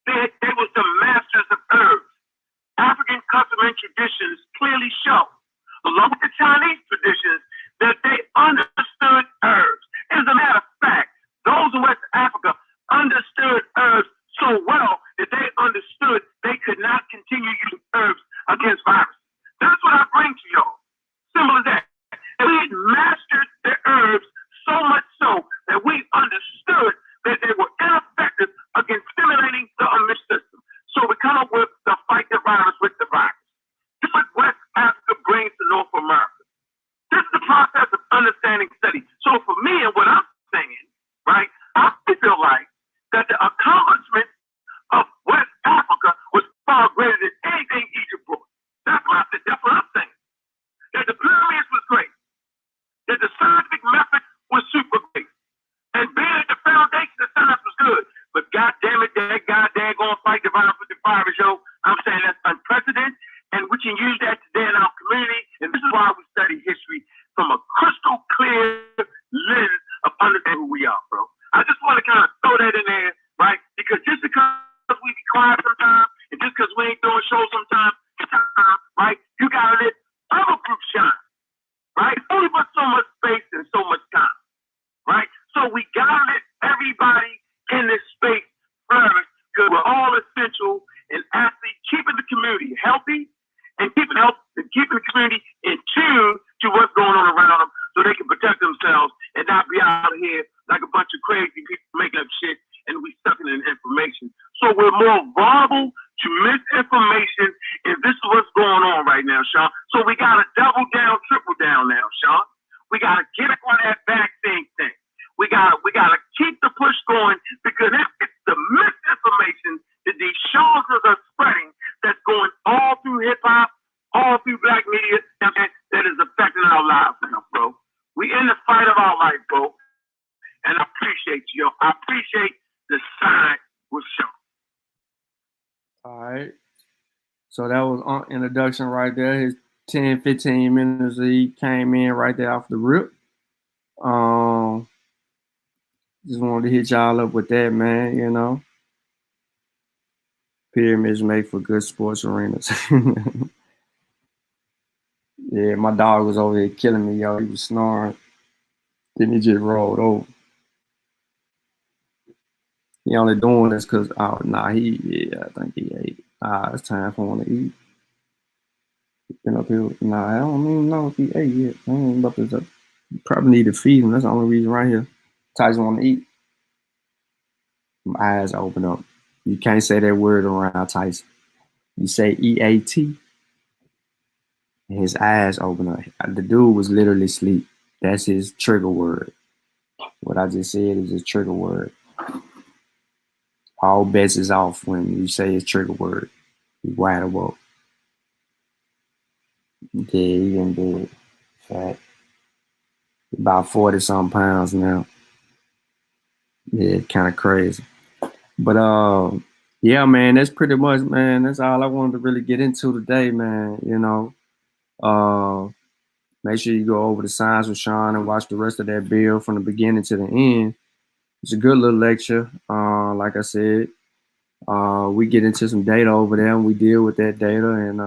They was the masters of herbs. African custom and traditions clearly show, along with the Chinese traditions, that they understood herbs. As a matter of fact, those in West Africa understood herbs so well that they understood they could not continue using herbs against viruses. That's what I bring to y'all. Simple as that. And we mastered the herbs so much so that we understood that they were ineffective against stimulating the immune system. So we come up with the fight the virus with the virus. This is what West Africa brings to North America. This is the process of understanding study. So for me and what I'm saying, right, I feel like that the accomplishment of West Africa was far greater than anything Egypt brought. That's what I'm saying. That the pyramids was great. That the scientific method was super great. And being at the foundation of science was good. But God damn it, that goddamn gonna fight the virus with the virus, yo. I'm saying that's unprecedented. And we can use that today in our community. And this is why we study history from a crystal clear lens of understanding who we are, bro. I just want to kind of throw that in there, right? Because just because we be quiet sometimes, and just because we ain't doing shows sometimes, right? You gotta let other groups shine, right? Only but so much space and so much time, right? So we gotta let everybody in this space flourish because we're all essential in actually keeping the community healthy and keeping the community in tune to what's going on around them so they can protect themselves and not be out here like a bunch of crazy people making up shit and we sucking in information. So we're more vulnerable to misinformation, and this is what's going on right now, Sean. So we got to double down, triple down now, Sean. We got to get on that vaccine thing. We got to keep the push going because it's the misinformation that these shows are spreading that's going all through hip-hop, all through black media, that is affecting our lives now, bro. We in the fight of our life, bro. And I appreciate you. I appreciate the sign was shown. All right. So that was introduction right there. His 10, 15 minutes. He came in right there off the rip. Just wanted to hit y'all up with that, man. You know, pyramids make for good sports arenas. Yeah, my dog was over here killing me, yo. He was snoring. Then he just rolled over. He only doing this because, I think he ate. It's time for him to eat. Been up here. I don't even know if he ate yet. I ain't about to. Probably need to feed him. That's the only reason right here. Tyson want to eat. My eyes open up. You can't say that word around Tyson. You say EAT, and his eyes open up. The dude was literally asleep. That's his trigger word. What I just said is his trigger word. All bets is off when you say his trigger word. He's wide awake. Yeah, he in bed. Fat. About 40-something pounds now. Yeah, kind of crazy. But yeah, man, that's pretty much, man. That's all I wanted to really get into today, man. You know, make sure you go over to Science with Sean and watch the rest of that bill from the beginning to the end. It's a good little lecture. Like I said, we get into some data over there, and we deal with that data, and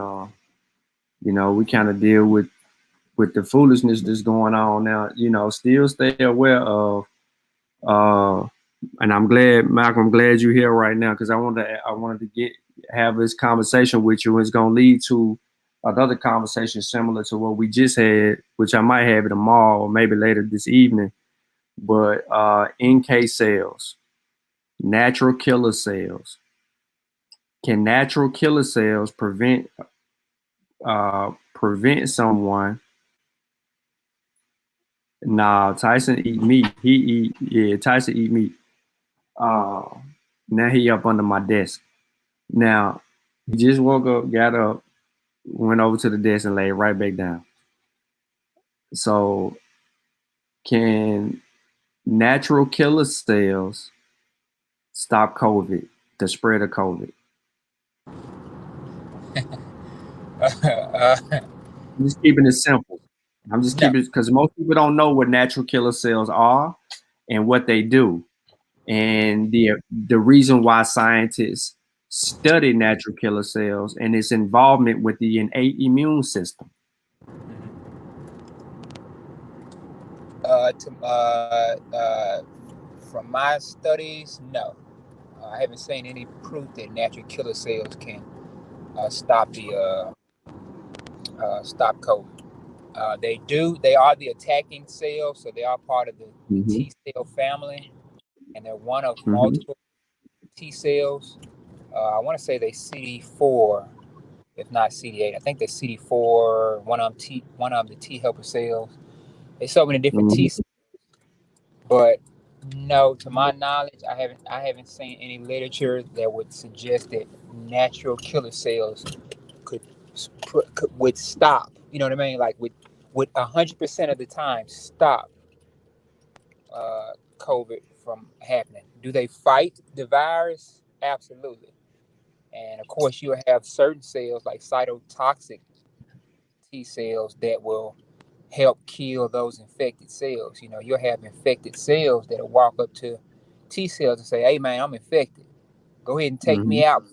you know, we kind of deal with the foolishness that's going on now. You know, still stay aware of. And I'm glad, Malcolm, I'm glad you're here right now because I wanted to have this conversation with you. It's gonna lead to another conversation similar to what we just had, which I might have it tomorrow or maybe later this evening. But NK cells, natural killer cells. Can natural killer cells prevent someone? Nah, Tyson eat meat. Tyson eat meat. Now he up under my desk. Now, he just woke up, got up, went over to the desk and laid right back down. So, can natural killer cells stop COVID, the spread of COVID? I'm just keeping it simple. I'm just keeping it because most people don't know what natural killer cells are and what they do. And the reason why scientists study natural killer cells and its involvement with the innate immune system. From my studies, no. I haven't seen any proof that natural killer cells can stop COVID. They are the attacking cells, so they are part of the T cell family, and they're one of multiple T cells. I want to say they CD4, if not CD8. I think they're CD4, one of the T helper cells. There's so many different T cells, but no, to my knowledge, I haven't seen any literature that would suggest that natural killer cells would stop. You know what I mean? Like would 100% of the time stop COVID from happening. Do they fight the virus? Absolutely. And of course, you'll have certain cells like cytotoxic T cells that will help kill those infected cells. You know, you'll have infected cells that'll walk up to T cells and say, "Hey, man, I'm infected. Go ahead and take me out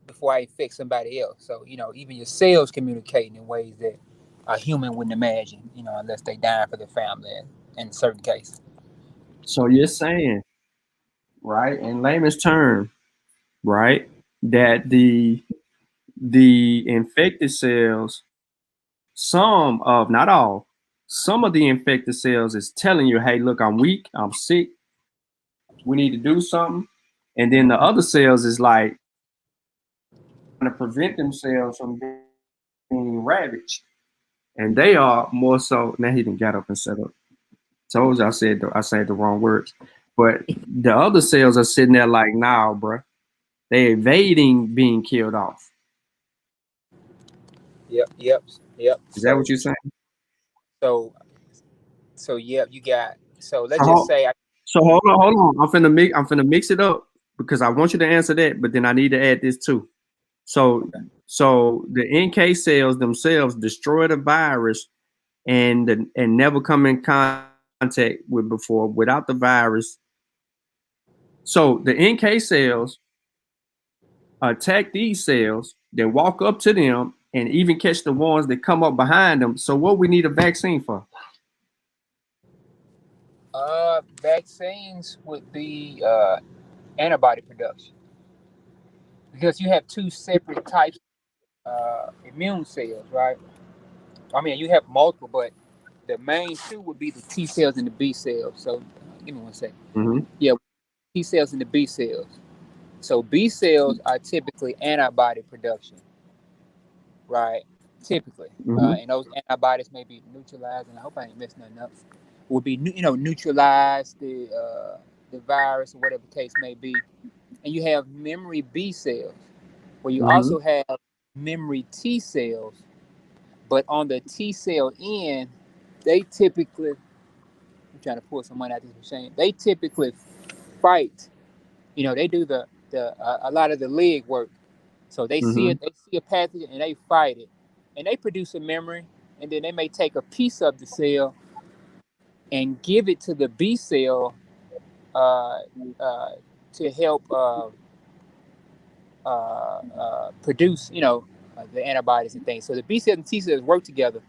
before I infect somebody else." So, you know, even your cells communicating in ways that a human wouldn't imagine, you know, unless they die for their family in certain cases. So you're saying, right, in layman's term, right, that the infected cells, not all, some of the infected cells is telling you, hey, look, I'm weak, I'm sick, we need to do something. And then the other cells is like trying to prevent themselves from being ravaged. And they are more so, now he didn't get up and set up. Told you I said the wrong words. But the other cells are sitting there like, nah, bro. They're evading being killed off. Yep. Is that what you're saying? So yep, you got. So let's just say. So hold on. I'm finna mix it up because I want you to answer that, but then I need to add this too. So So the NK cells themselves destroy the virus and never come in contact with before without the virus. So the NK cells attack these cells, they walk up to them and even catch the ones that come up behind them. So what we need a vaccine for? Vaccines would be antibody production, because you have two separate types of immune cells, right? I mean, you have multiple, but the main two would be the T cells and the B cells. So, give me one second. Mm-hmm. Yeah, T cells and the B cells. So B cells are typically antibody production, right? Typically, Mm-hmm. and those antibodies may be neutralized. And I hope I ain't messing nothing up. Would be neutralize the virus or whatever the case may be. And you have memory B cells, where you Mm-hmm. also have memory T cells, but on the T cell end, they typically, I'm trying to pull some money out of this machine. They typically fight. They do the a lot of the leg work. So they see Mm-hmm. it, they see a pathogen and they fight it, and they produce a memory, and then they may take a piece of the cell and give it to the B cell uh, uh, to help produce, the antibodies and things. So the B cells and T cells work together,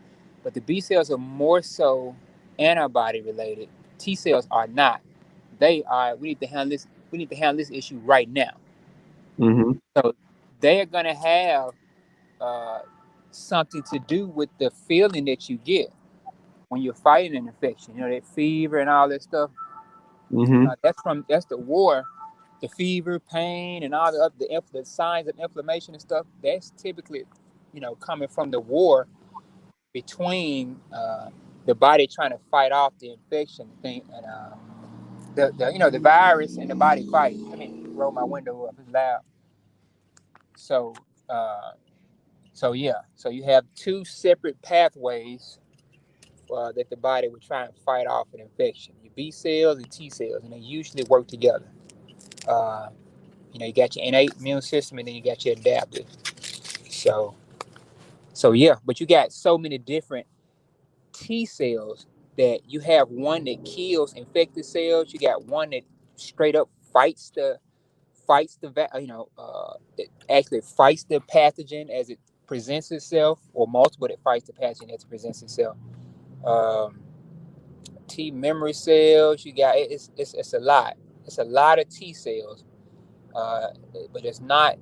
but the B cells are more so antibody related. T cells are not. They are. We need to handle this. We need to handle this issue right now. Mm-hmm. So they are going to have uh, something to do with the feeling that you get when you're fighting an infection. That fever and all that stuff. Mm-hmm. That's the war. The fever, pain, and all the signs of inflammation and stuff. That's typically, coming from the war between the body trying to fight off the infection thing, and the virus and the body fight. Let me roll my window up. It's loud. So so you have two separate pathways that the body would try and fight off an infection. Your B cells and T cells, and they usually work together. Uh, you got your innate immune system, and then you got your adaptive. So yeah, but you got so many different T cells that you have one that kills infected cells. You got one that straight up that actually fights the pathogen as it presents itself, or multiple that fights the pathogen as it presents itself. Um, T memory cells, you got it's a lot. It's a lot of T cells, uh, but it's not.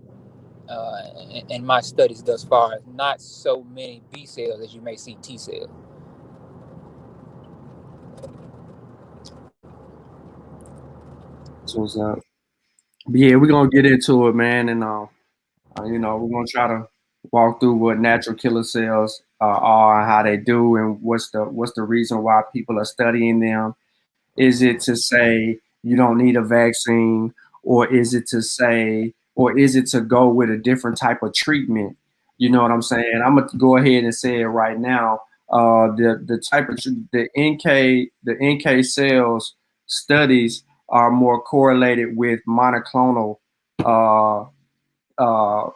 In my studies thus far, not so many B cells as you may see T cells. So what's up? But yeah, we're gonna get into it, man, and we're gonna try to walk through what natural killer cells are and how they do, and what's the reason why people are studying them. Is it to say you don't need a vaccine, or is it to say, or is it to go with a different type of treatment? You know what I'm saying? I'm gonna go ahead and say it right now. The type of the NK cells studies are more correlated with monoclonal uh, uh,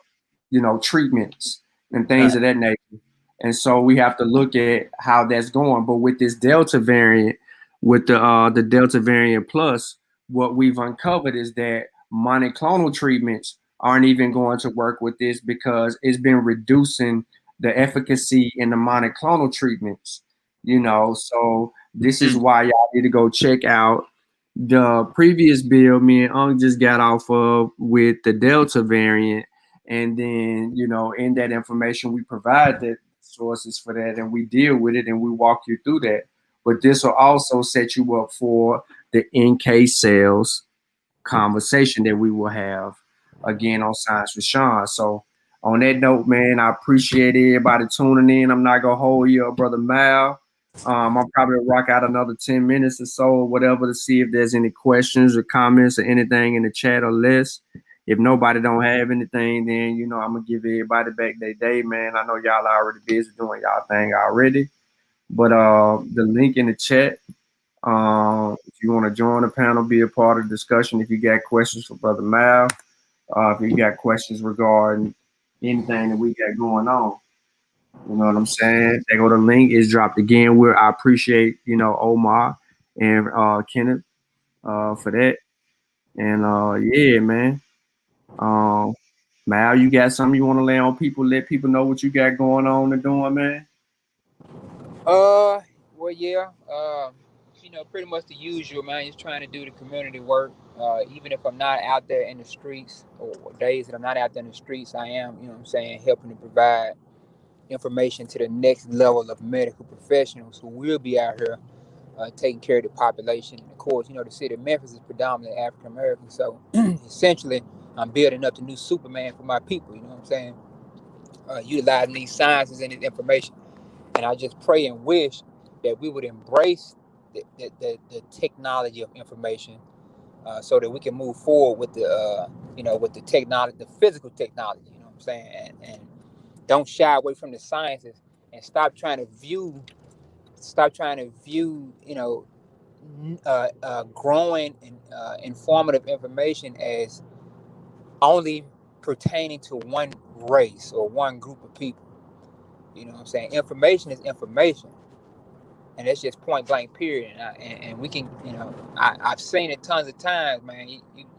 treatments and things of that nature. And so we have to look at how that's going. But with this Delta variant, with the Delta variant plus, what we've uncovered is that monoclonal treatments aren't even going to work with this, because it's been reducing the efficacy in the monoclonal treatments. So this is why y'all need to go check out the previous bill me and Ung just got off of with the Delta variant. And then, in that information, we provide the sources for that, and we deal with it, and we walk you through that. But this will also set you up for the NK cells conversation that we will have again on Science with Sean. So on that note, man, I appreciate everybody tuning in. I'm not gonna hold you up, brother Mal. I'll probably rock out another 10 minutes or so, or whatever, to see if there's any questions or comments or anything in the chat or list. If nobody don't have anything, then I'm gonna give everybody back their day, man. I know y'all are already busy doing y'all thing already, but the link in the chat. If you want to join the panel, be a part of the discussion. If you got questions for Brother Mal, if you got questions regarding, anything that we got going on. You know what I'm saying? They go, the link is dropped again. I appreciate, Omar and Kenneth for that. And yeah, man. Mal, you got something you want to lay on people? Let people know what you got going on and doing, man. Well, yeah. Pretty much the usual, man. Just trying to do the community work. Even if I'm not out there in the streets, or days that I'm not out there in the streets, I am, helping to provide information to the next level of medical professionals who will be out here taking care of the population. And of course, the city of Memphis is predominantly African American. So essentially, I'm building up the new Superman for my people. You know what I'm saying? Utilizing these sciences and this information. And I just pray and wish that we would embrace the technology of information so that we can move forward with the technology, the physical technology. You know what I'm saying? And don't shy away from the sciences and stop trying to view, growing and informative information as only pertaining to one race or one group of people. You know what I'm saying? Information is information, and that's just point blank period. And we can, I've seen it tons of times, man.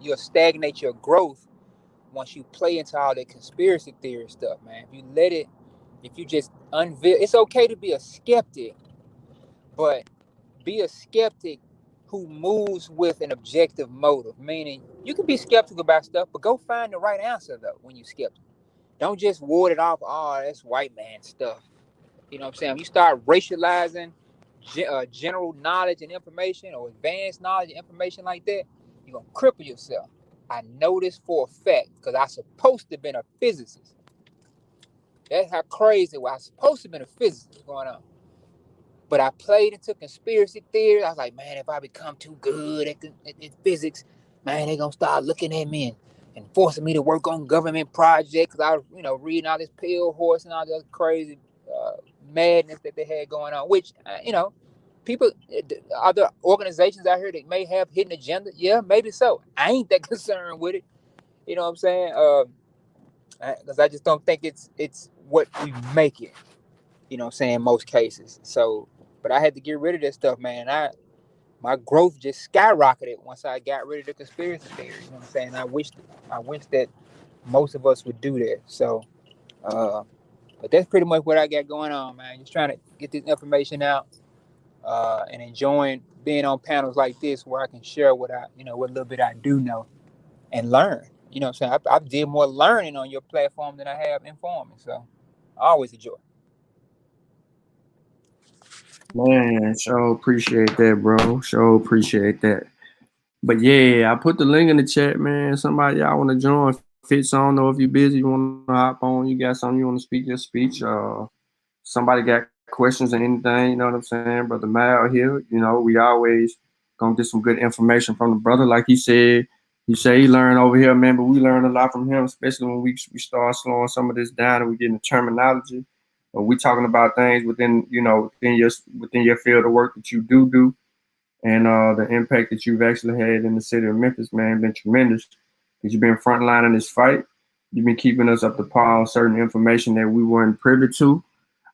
You'll stagnate your growth once you play into all that conspiracy theory stuff, man. If you just unveil, it's okay to be a skeptic, but be a skeptic who moves with an objective motive. Meaning, you can be skeptical about stuff, but go find the right answer though when you skeptical. Don't just ward it off. Oh, that's white man stuff. You know what I'm saying? When you start racializing general knowledge and information, or advanced knowledge and information like that, you're going to cripple yourself. I know this for a fact because I'm supposed to have been a physicist. That's how crazy it was. I was supposed to have been a physicist going on. But I played into conspiracy theories. I was like, man, if I become too good at physics, man, they're going to start looking at me and forcing me to work on government projects. I was, reading all this pale horse and all this crazy madness that they had going on, which, people, other organizations out here that may have hidden agenda. Yeah, maybe so. I ain't that concerned with it. You know what I'm saying? Because I just don't think it's what we make it. You know what I'm saying? In most cases. So, but I had to get rid of that stuff, man. My growth just skyrocketed once I got rid of the conspiracy theory. You know what I'm saying? I wish that most of us would do that. So, but that's pretty much what I got going on, man. Just trying to get this information out, and enjoying being on panels like this where I can share what little bit I do know and learn. You know what I'm saying? I did more learning on your platform than I have informing. So, I always enjoy. Man, sure appreciate that, bro. Sure appreciate that. But yeah, I put the link in the chat, man. Somebody y'all want to join? Fitz, I don't know if you're busy. You want to hop on? You got something you want to speak? Your speech. Somebody got questions or anything? You know what I'm saying, brother Mal here. We always gonna get some good information from the brother. Like he said, he learned over here, man. But we learn a lot from him, especially when we start slowing some of this down and we get in the terminology. Or we talking about things within your field of work that you do. And the impact that you've actually had in the city of Memphis, man, been tremendous. Because you've been frontline in this fight. You've been keeping us up to par on certain information that we weren't privy to.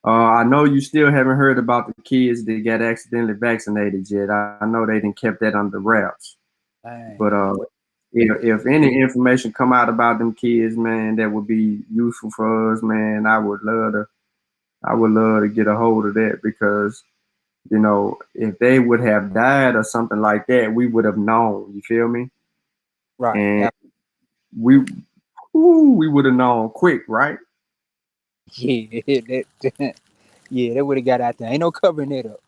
I know you still haven't heard about the kids that got accidentally vaccinated yet. I know they didn't kept that under wraps. Dang. But if any information come out about them kids, man, that would be useful for us, man, I would love to get a hold of that because if they would have died or something like that, we would have known. You feel me? Right. And Yeah. we would have known quick, right? Yeah, that would have got out there. Ain't no covering it up.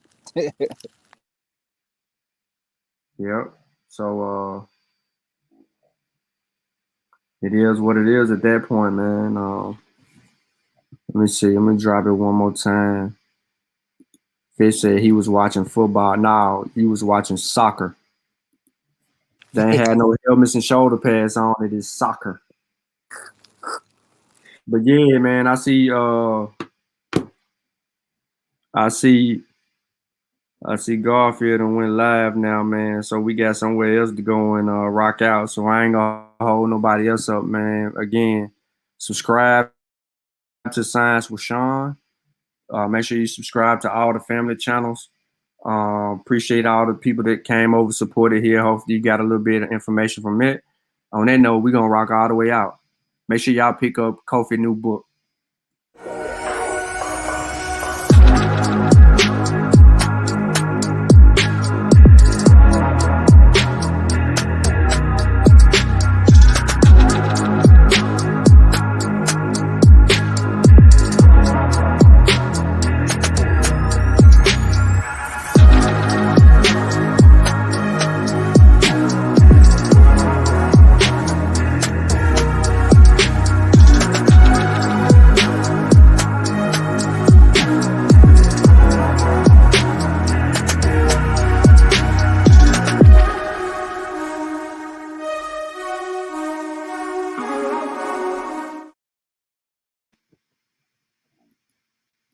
Yep. So it is what it is at that point, man. Let me see. Let me drop it one more time. Fish said he was watching football. No, he was watching soccer. They ain't had no helmets and shoulder pads on. It is soccer. But yeah, man, I see Garfield and went live now, man. So we got somewhere else to go and rock out. So I ain't gonna hold nobody else up, man. Again, subscribe to Science with Sean. Make sure you subscribe to all the family channels. Appreciate all the people that came over, supported here. Hopefully you got a little bit of information from it. On that note, we're going to rock all the way out. Make sure y'all pick up Kofi's new book.